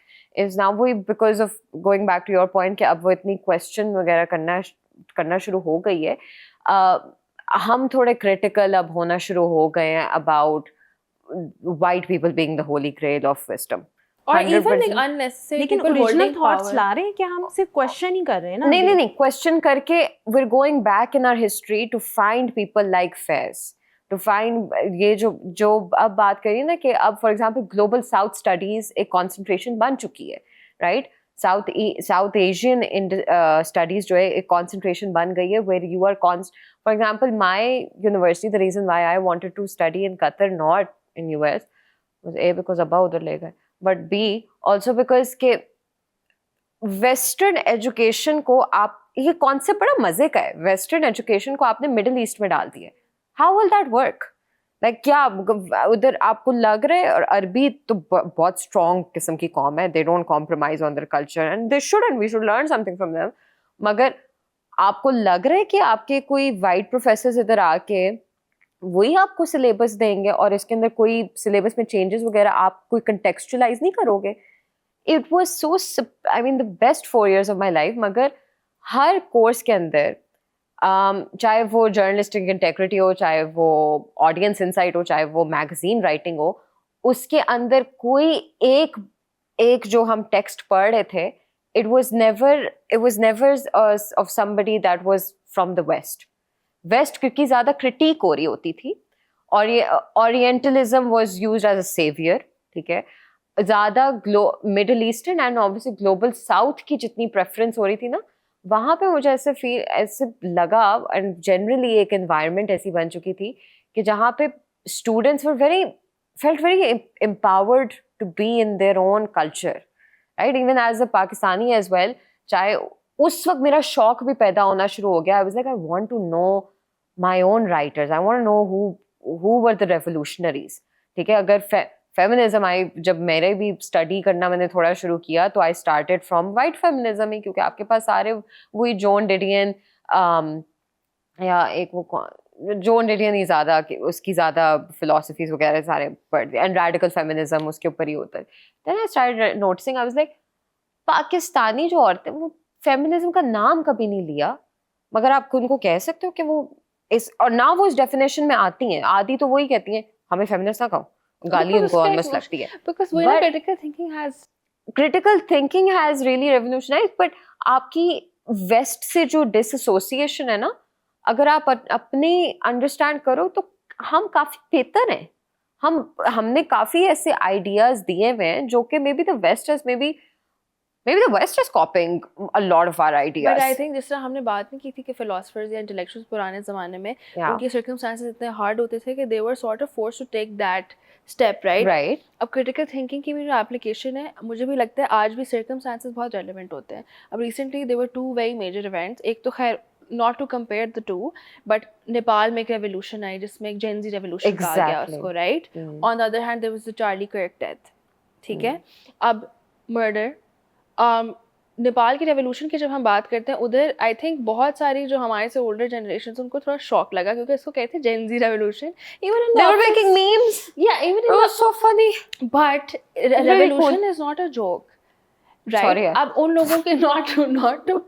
Speaker 2: is now we, because of going back to your point कि अब वो इतनी question वगैरह करना शुरू हो गई है, हम थोड़े critical अब होना शुरू हो गए हैं about white people being the holy grail of wisdom.
Speaker 3: और even like unnecessary,
Speaker 1: लेकिन ओरिजिनल थॉट्स ला रहे हैं क्या, हम सिर्फ क्वेश्चन ही कर रहे हैं ना.
Speaker 2: नहीं क्वेश्चन करके we're going back in our history to find people like Faiz, to find ये जो अब बात करिए ना कि अब for example global south studies एक कंसंट्रेशन बन चुकी है, राइट? साउथ एशियन स्टडीज जो है एक कंसंट्रेशन बन गई है, where you are for example my university, the reason why I wanted to study in Qatar not in US was a because अब्बा उधर ले गए, बट बी ऑल्सो बिकॉज के वेस्टर्न एजुकेशन को आप, ये कॉन्सेप्ट बड़ा मजे का है, वेस्टर्न एजुकेशन को आपने मिडिल ईस्ट में डाल दिया. How will that work? Like क्या उधर आपको लग रहा है? और अरबी तो बहुत स्ट्रॉन्ग किस्म की कौम है, they don't compromise on their culture and they should, and we should learn something from them. मगर आपको लग रहा है कि आपके कोई वाइट प्रोफेसर्स इधर आके वही आपको सिलेबस देंगे और इसके अंदर कोई सिलेबस में चेंजेस वगैरह आप कोई कंटेक्चुअलाइज नहीं करोगे? It was so, I mean the best 4 years of my life, मगर हर कोर्स के अंदर चाहे वो जर्नलिस्टिक इंटेग्रिटी हो, चाहे वो ऑडियंस इंसाइट हो, चाहे वो मैगजीन राइटिंग हो, उसके अंदर कोई एक एक जो हम टेक्स्ट पढ़ रहे थे, it was never of somebody that was from the west क्योंकि ज्यादा क्रिटिक हो रही होती थी और ये orientalism was used as a saviour, ठीक है, ज्यादा middle eastern and obviously global south की जितनी प्रेफरेंस हो रही थी ना, वहां पे मुझे ऐसे लगा एंड जनरली एक एनवायरनमेंट ऐसी बन चुकी थी कि जहाँ पे students felt very empowered to be in their own culture, right? Even as a Pakistani as well, चाहे उस वक्त मेरा शौक भी पैदा होना शुरू हो गया. I was like, I want to know my own writers. I want to know who were the revolutionaries. ठीक है, अगर फेमिनिज्म आई, जब मेरे भी स्टडी करना मैंने थोड़ा शुरू किया तो I started from white feminism ही, क्योंकि आपके पास सारे वही जॉन डिडियन या एक वो जॉन डिडियन ही ज़्यादा, उसकी ज़्यादा फिलोसफीज वगैरह सारे पढ़ते एंड रेडिकल फेमिनिज्म उसके ऊपर ही होता है. Then I started noticing, I was like Pakistani जो औरतें वो फेमिनिज्म का नाम कभी नहीं लिया, मगर आप उनको कह सकते हो कि वो इस, और ना वो इस डेफिनेशन में आती हैं. आदि तो वही कहती हैं हमें फेमिनिस्ट ना कहो, गाली उनको ऑलमोस्ट लगती है.
Speaker 3: Because when
Speaker 2: critical thinking has really revolutionized, but आपकी वेस्ट से जो डिसएसोसिएशन है ना, अगर आप अपने अंडरस्टैंड करो तो हम काफी बेहतर हैं. हमने काफी ऐसे आइडियाज दिए हुए हैं जो कि maybe the west is copying a lot of our ideas.
Speaker 3: But I think जिस तरह हमने बात नहीं की थी कि philosophers या intellectuals पुराने ज़माने में उनके circumstances इतने hard होते थे कि they were sort of forced to take that step, right?
Speaker 2: Right.
Speaker 3: अब critical thinking की भी जो application है, मुझे भी लगता है आज भी circumstances बहुत relevant होते हैं. अब recently there were two very major events. एक तो खैर not to compare the two, but Nepal में एक revolution आई जिसमें एक Gen Z revolution कहा गया उसको, right? On the other hand there was the Charlie Kirk death, ठीक है? अब murder, नेपाल की रेवोल्यूशन की जब हम बात करते हैं उधर आई थिंक बहुत सारी जो हमारे से ओल्डर जनरेशन उनको थोड़ा शॉक लगा क्योंकि इसको कहते हैं Gen Z revolution. Even in
Speaker 2: They were making memes.
Speaker 3: Yeah, even
Speaker 2: It was so funny.
Speaker 3: But revolution is not a joke, right?
Speaker 2: Sorry, yeah.
Speaker 3: अब उन लोगों के not to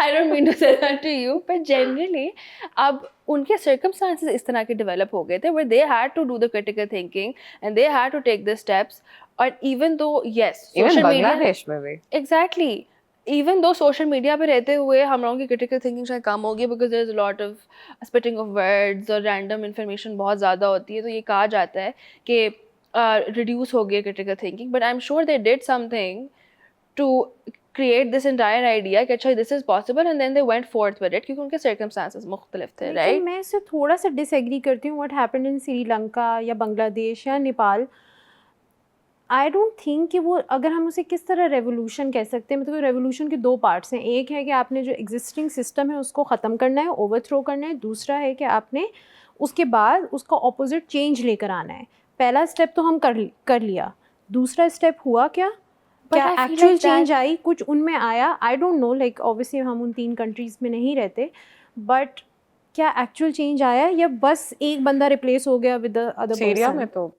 Speaker 3: I don't mean to say that to you, but generally अब उनके circumstances इस तरह के develop हो गए थे where they had to do the critical thinking and they had to take the steps. और even though yes,
Speaker 2: even Bangladesh में भी
Speaker 3: exactly, even though social media पे रहते हुए हम लोगों की critical thinking शायद कम होगी because there is a lot of spitting of words और random information बहुत ज़्यादा होती है, तो ये कहा जाता है कि reduce हो गई critical thinking, but I'm sure they did something to create this entire idea कि अच्छा this is possible and then they went forth with it क्योंकि उनके circumstances मुख्तलिफ थे, right?
Speaker 1: मैं इससे थोड़ा सा disagree करती हूँ. what happened in श्रीलंका या बांग्लादेश या नेपाल, आई डोंट थिंक कि वो, अगर हम उसे किस तरह रेवोल्यूशन कह सकते हैं, मतलब रेवोल्यूशन के दो पार्ट्स हैं. एक है कि आपने जो एग्जिस्टिंग सिस्टम है उसको ख़त्म करना है, ओवरथ्रो करना है. दूसरा है कि आपने उसके बाद उसका ऑपोजिट चेंज लेकर आना है. पहला स्टेप तो हम कर लिया. दूसरा स्टेप हुआ क्या एक्चुअल चेंज आई, कुछ उनमें आया? I don't know, like obviously हम उन 3 कंट्रीज़ में नहीं रहते, बट क्या एक्चुअल चेंज आया या बस एक बंदा रिप्लेस हो गया with the other person?
Speaker 2: Syria में तो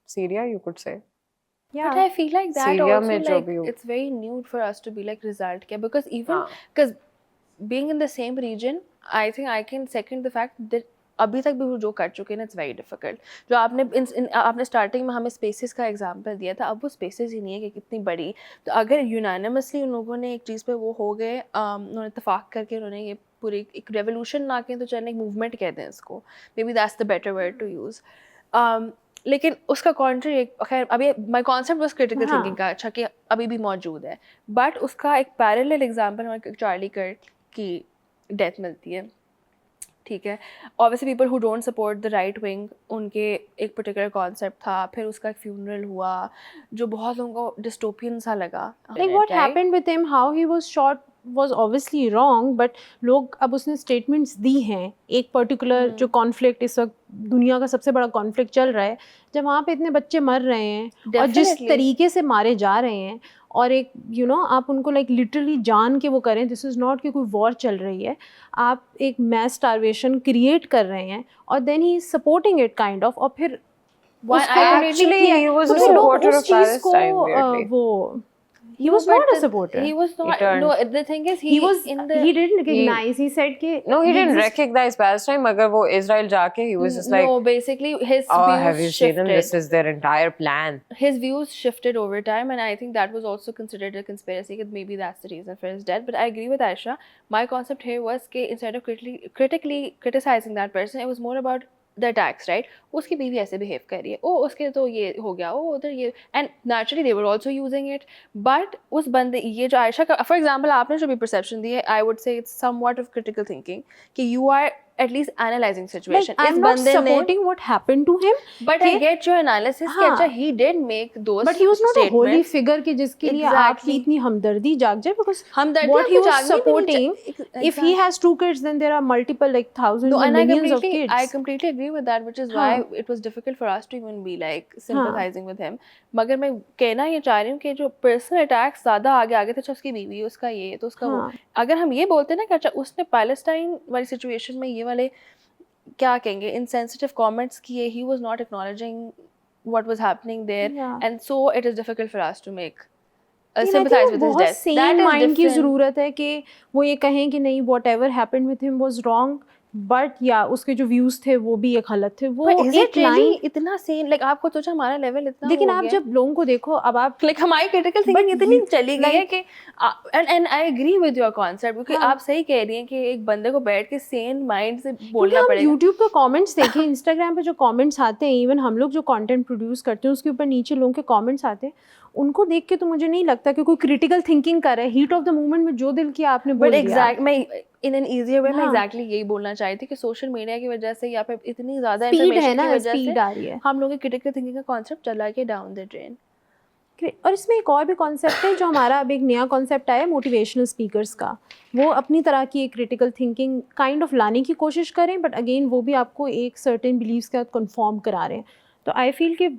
Speaker 2: Syria you could say.
Speaker 3: Yeah. But I feel like that
Speaker 2: Syria
Speaker 3: also like
Speaker 2: भी
Speaker 3: it's very new for us to be like result क्या, because even because being in the same region, I think I can second the fact that अभी तक भी वो जो कर चुके हैं it's very difficult. जो आपने स्टार्टिंग में हमें स्पेसेस का एग्जांपल दिया था, अब वो स्पेसेस ही नहीं है कि कितनी बड़ी. तो अगर यूनानिमसली उन लोगों ने एक चीज़ पे वो हो गए, उन्होंने इत्तेफाक करके उन्होंने ये पूरी एक रेवोल्यूशन ना कहें तो चलने एक मूवमेंट कहते हैं इसको, maybe that's the better word to use. लेकिन उसका कॉन्ट्री, खैर अभी my concept was critical thinking का, अच्छा कि अभी भी मौजूद है, बट उसका एक पैरेलल एग्जांपल हमारे चार्ली कर्क की डेथ मिलती है, ठीक है. Obviously people who don't support the right wing, उनके एक पर्टिकुलर कॉन्सेप्ट था, फिर उसका एक फ्यूनरल हुआ जो बहुत लोगों को डिस्टोपियन सा लगा.
Speaker 1: Like what happened with him, how he was shot was obviously wrong, but लोग अब उसने statements दी हैं एक particular जो conflict इस वक्त दुनिया का सबसे बड़ा conflict चल रहा है, जब वहाँ पे इतने बच्चे मर रहे हैं और जिस
Speaker 3: Definitely.
Speaker 1: तरीके से मारे जा रहे हैं और एक आप उनको like literally जान के वो करें, this is not कि कोई war चल रही है, आप एक mass starvation create कर रहे हैं और then he is supporting it kind of, और फिर
Speaker 3: Why
Speaker 1: उसको
Speaker 3: I
Speaker 2: Actually,
Speaker 3: completely
Speaker 2: he was
Speaker 1: तो
Speaker 2: a
Speaker 1: फिर लोग
Speaker 2: supporter
Speaker 1: उस
Speaker 2: of
Speaker 1: चीज़ को
Speaker 2: Palestine, weirdly.
Speaker 1: वो he
Speaker 3: No,
Speaker 1: was
Speaker 3: but
Speaker 1: not a supporter.
Speaker 3: He was not.
Speaker 2: turned.
Speaker 3: No, the thing is,
Speaker 1: he was
Speaker 3: in the
Speaker 1: he didn't recognize, he said कि
Speaker 2: No, he didn't
Speaker 1: exist-
Speaker 2: recognize Palestine. मगर वो Israel जाके he was just like,
Speaker 3: no, basically his
Speaker 2: oh,
Speaker 3: views
Speaker 2: have you seen
Speaker 3: shifted.
Speaker 2: him? This is their entire plan.
Speaker 3: His views shifted over time, and I think that was also considered a conspiracy. That maybe that's the reason for his death. But I agree with Aisha. My concept here was that instead of critically criticizing that person, it was more about the attacks, right? उसकी बीवी ऐसे behave कर रही है, ओ उसके तो ये हो गया, ओ उधर ये, and naturally they were also using it. But उस बंदे ये जो आयशा का, for example, आपने जो भी perception दी है, I would say it's somewhat of critical thinking कि you are at least analyzing situation.
Speaker 1: like I'm not supporting what happened to him,
Speaker 3: but I get your analysis कि
Speaker 1: हाँ,
Speaker 3: अच्छा he did make those
Speaker 1: but he was not a holy
Speaker 3: statements.
Speaker 1: figure कि जिसके लिए आपकी इतनी हमदर्दी जाग जाए, because
Speaker 3: हमदर्दी
Speaker 1: what he
Speaker 3: आपको
Speaker 1: was
Speaker 3: जागनी भी नहीं
Speaker 1: supporting, if he has 2 kids then there are multiple like thousands
Speaker 3: No,
Speaker 1: and
Speaker 3: and
Speaker 1: millions of kids.
Speaker 3: I completely agree with that, which is why it was difficult for us to even be like sympathizing with him. मगर मैं कहना ये चाह रही हूँ कि जो personal attacks ज़्यादा आगे आगे थे, अच्छा उसकी बीवी, उसका ये, तो उसका वो, अगर हम ये बोलते ना कि अच्छा उसने पैलेस्टाइन वाली situation में ये वाले क्या कहेंगे insensitive comments किए, he was not acknowledging what was happening there, and so it is difficult for us to make sympathize with his death.
Speaker 1: Sane mind की ज़रूरत है कि वो ये कहें कि नहीं whatever happened with him was wrong, but उसके जो views थे वो भी एक गलत थे, वो एक line
Speaker 3: इतना sane, like आपको सोचा हमारा level इतना
Speaker 1: लेकिन
Speaker 3: हो
Speaker 1: आप
Speaker 3: गया,
Speaker 1: जब लोगों को देखो, अब आप
Speaker 3: like हमारी critical thinking इतनी चली गई है कि and I agree with your concept, क्योंकि आप सही कह रही हैं कि एक बंदे को बैठ के sane mind से बोलना पड़ेगा.
Speaker 1: YouTube पे comments देखें, Instagram पे जो comments आते हैं, even हम लोग जो content produce करते हैं उसके ऊपर नीचे लोगों के comments आते हैं, उनको देख के तो मुझे नहीं लगता कि कोई critical thinking कर रहा है. Heat of the moment में जो दिल किया आपने बोल दिया.
Speaker 3: But exact मैं in an easier way मैं exactly यही बोलना चाह रही थी कि social media की वजह से या फिर इतनी ज़्यादा information की वजह से
Speaker 1: आ रही है,
Speaker 3: हम लोगों की critical thinking का concept चला के down the drain.
Speaker 1: और इसमें एक और भी कॉन्सेप्ट है जो हमारा अब एक नया कॉन्सेप्ट आया मोटिवेशनल स्पीकर्स का. वो अपनी तरह की एक क्रिटिकल थिंकिंग काइंड ऑफ लाने की कोशिश करें, बट अगेन वो भी आपको एक सर्टेन बिलीव्स के साथ कन्फर्म करा रहे हैं. तो आई फील कि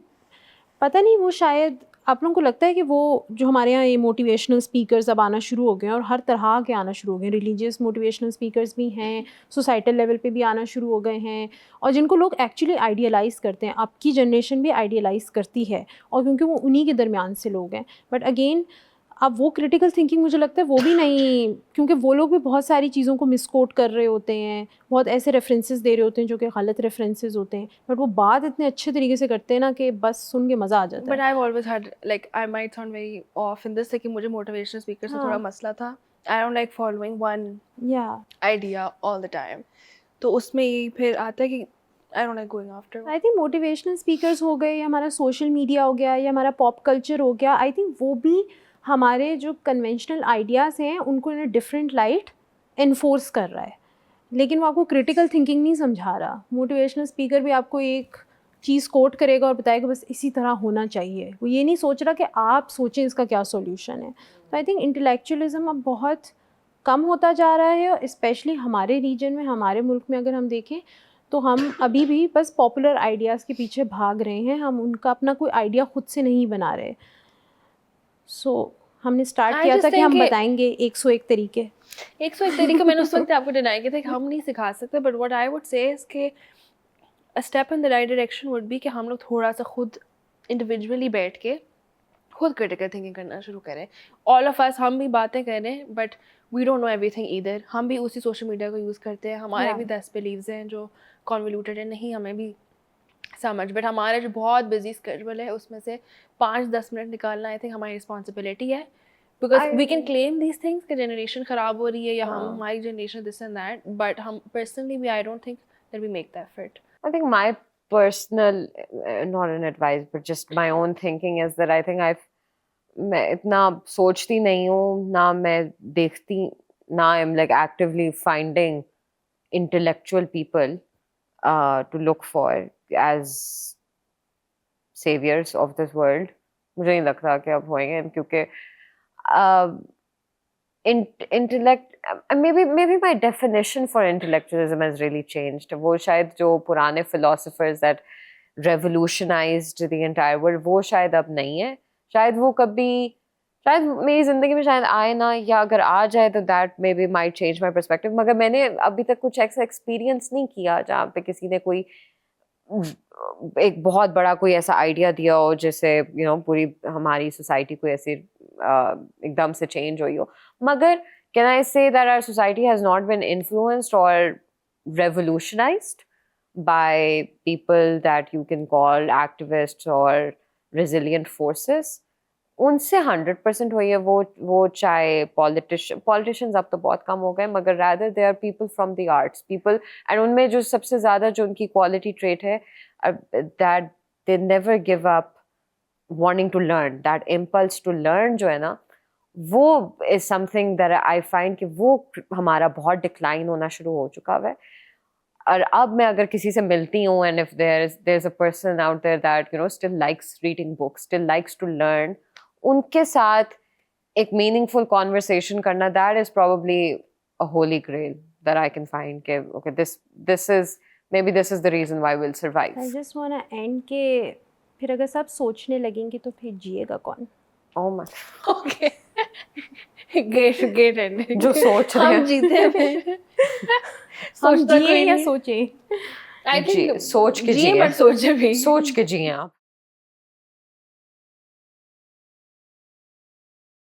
Speaker 1: पता नहीं, वो शायद आप लोगों को लगता है कि वो जो हमारे यहाँ ये मोटिवेशनल स्पीकर्स अब आना शुरू हो गए हैं और हर तरह के आना शुरू हो गए हैं. रिलीजियस मोटिवेशनल स्पीकर्स भी हैं, सोसाइटल लेवल पे भी आना शुरू हो गए हैं, और जिनको लोग एक्चुअली आइडियलाइज़ करते हैं. आपकी जनरेशन भी आइडियलाइज़ करती है, और क्योंकि वो उन्हीं के दरमियान से लोग हैं. बट अगेन अब वो क्रिटिकल थिंकिंग मुझे लगता है वो भी नहीं, क्योंकि वो लोग भी बहुत सारी चीज़ों को मिसकोट कर रहे होते हैं, बहुत ऐसे रेफरेंसेस दे रहे होते हैं जो कि गलत रेफरेंसेस होते हैं, बट वो बात इतने अच्छे तरीके से करते हैं ना कि बस सुन के मज़ा आ जाता है.
Speaker 3: But I've always had, like, I might sound very off in this, कि मुझे motivational speaker से थोड़ा मसला था. I don't like following one idea all the time. तो उसमें ये फिर आता है कि I don't like going after.
Speaker 1: I think motivational speakers हो गए, या हमारा सोशल मीडिया हो गया, या हमारा पॉप कल्चर हो गया, आई थिंक वो भी हमारे जो कन्वेंशनल आइडियाज़ हैं उनको इन डिफरेंट लाइट इन्फोर्स कर रहा है, लेकिन वो आपको क्रिटिकल थिंकिंग नहीं समझा रहा. मोटिवेशनल स्पीकर भी आपको एक चीज़ कोट करेगा और बताएगा बस इसी तरह होना चाहिए, वो ये नहीं सोच रहा कि आप सोचें इसका क्या सॉल्यूशन है. तो आई थिंक इंटेलेक्चुअलिज्म अब बहुत कम होता जा रहा है, और स्पेशली हमारे रीजन में, हमारे मुल्क में अगर हम देखें तो हम अभी भी बस पॉपुलर आइडियाज़ के पीछे भाग रहे हैं, हम उनका अपना कोई आइडिया खुद से नहीं बना रहे. सो हमने स्टार्ट किया था कि हम बताएंगे 101 तरीके.
Speaker 3: 101 तरीके मैंने उस वक्त आपको डिनाई किया था कि हम नहीं सिखा सकते, but what I would say is कि a step in the right direction would be कि हम लोग थोड़ा सा खुद इंडिविजुअली बैठ के खुद क्रिटिकल थिंकिंग करना शुरू करें. ऑल ऑफ अस, हम भी बातें करें but we don't know everything either. हम भी उसी सोशल मीडिया को यूज़ करते हैं, हमारे भी 10 बिलीव्स हैं जो कॉन्वोल्यूटेड है, नहीं हमें भी समझ, बट हमारे जो बहुत बिजी स्केड्यूल है उसमें से 5-10 मिनट निकालना आई थिंक हमारी रिस्पॉन्सिबिलिटी है. Because we can claim these things कि जनरेशन ख़राब हो रही है या हम हमारी generation this and that, but हम पर्सनली भी I don't think that we make the effort.
Speaker 2: I think my personal, not an advice, but just my own thinking is that I think मैं इतना सोचती नहीं हूँ, ना मैं देखती, ना I'm like actively finding intellectual people to look for as saviors of this world. मुझे नहीं लगता कि अब होएंगे, क्योंकि intellect, maybe my definition for intellectualism has really changed. वो शायद जो पुराने philosophers that revolutionized the entire world, वो शायद अब नहीं है. शायद वो कभी, शायद मेरी जिंदगी में शायद आए ना, या अगर आ जाए तो that maybe might change my perspective. मगर मैंने अभी तक कुछ ऐसा experience नहीं किया जहाँ पे किसी ने कोई एक बहुत बड़ा कोई ऐसा आइडिया दिया हो जिससे पूरी हमारी सोसाइटी को ऐसे एकदम से चेंज हुई हो. मगर can I say that our society has not been influenced or revolutionized by people that you can call activists or resilient forces? उनसे 100% हुई है. वो चाहे politicians अब तो बहुत कम हो गए, मगर rather they are people from the arts, people, and उनमें जो सबसे ज़्यादा जो उनकी quality trait है, that they never give up wanting to learn, that impulse to learn जो है ना, वो is something that I find कि वो हमारा बहुत decline होना शुरू हो चुका है. और अब मैं अगर किसी से मिलती हूँ, and if there's a person out there that still likes reading books, still likes to learn, उनके साथ एक meaningful conversation करना, that is probably a holy grail that I can find. कि okay, this is maybe this is the reason why we'll survive.
Speaker 1: I just wanna end के फिर अगर सब सोचने लगेंगे तो फिर जिएगा कौन?
Speaker 2: Oh my.
Speaker 3: Okay. Great ending.
Speaker 2: जो सोच रहे
Speaker 3: हम
Speaker 2: हैं.
Speaker 3: जीते हैं.
Speaker 1: हम
Speaker 3: सोचता
Speaker 1: जिए
Speaker 3: कोई
Speaker 1: या
Speaker 3: नहीं.
Speaker 1: सोचें?
Speaker 3: I think
Speaker 2: सोच के
Speaker 3: जिए
Speaker 2: जिए.
Speaker 3: but सोचे भी.
Speaker 2: सोच के जिए आप.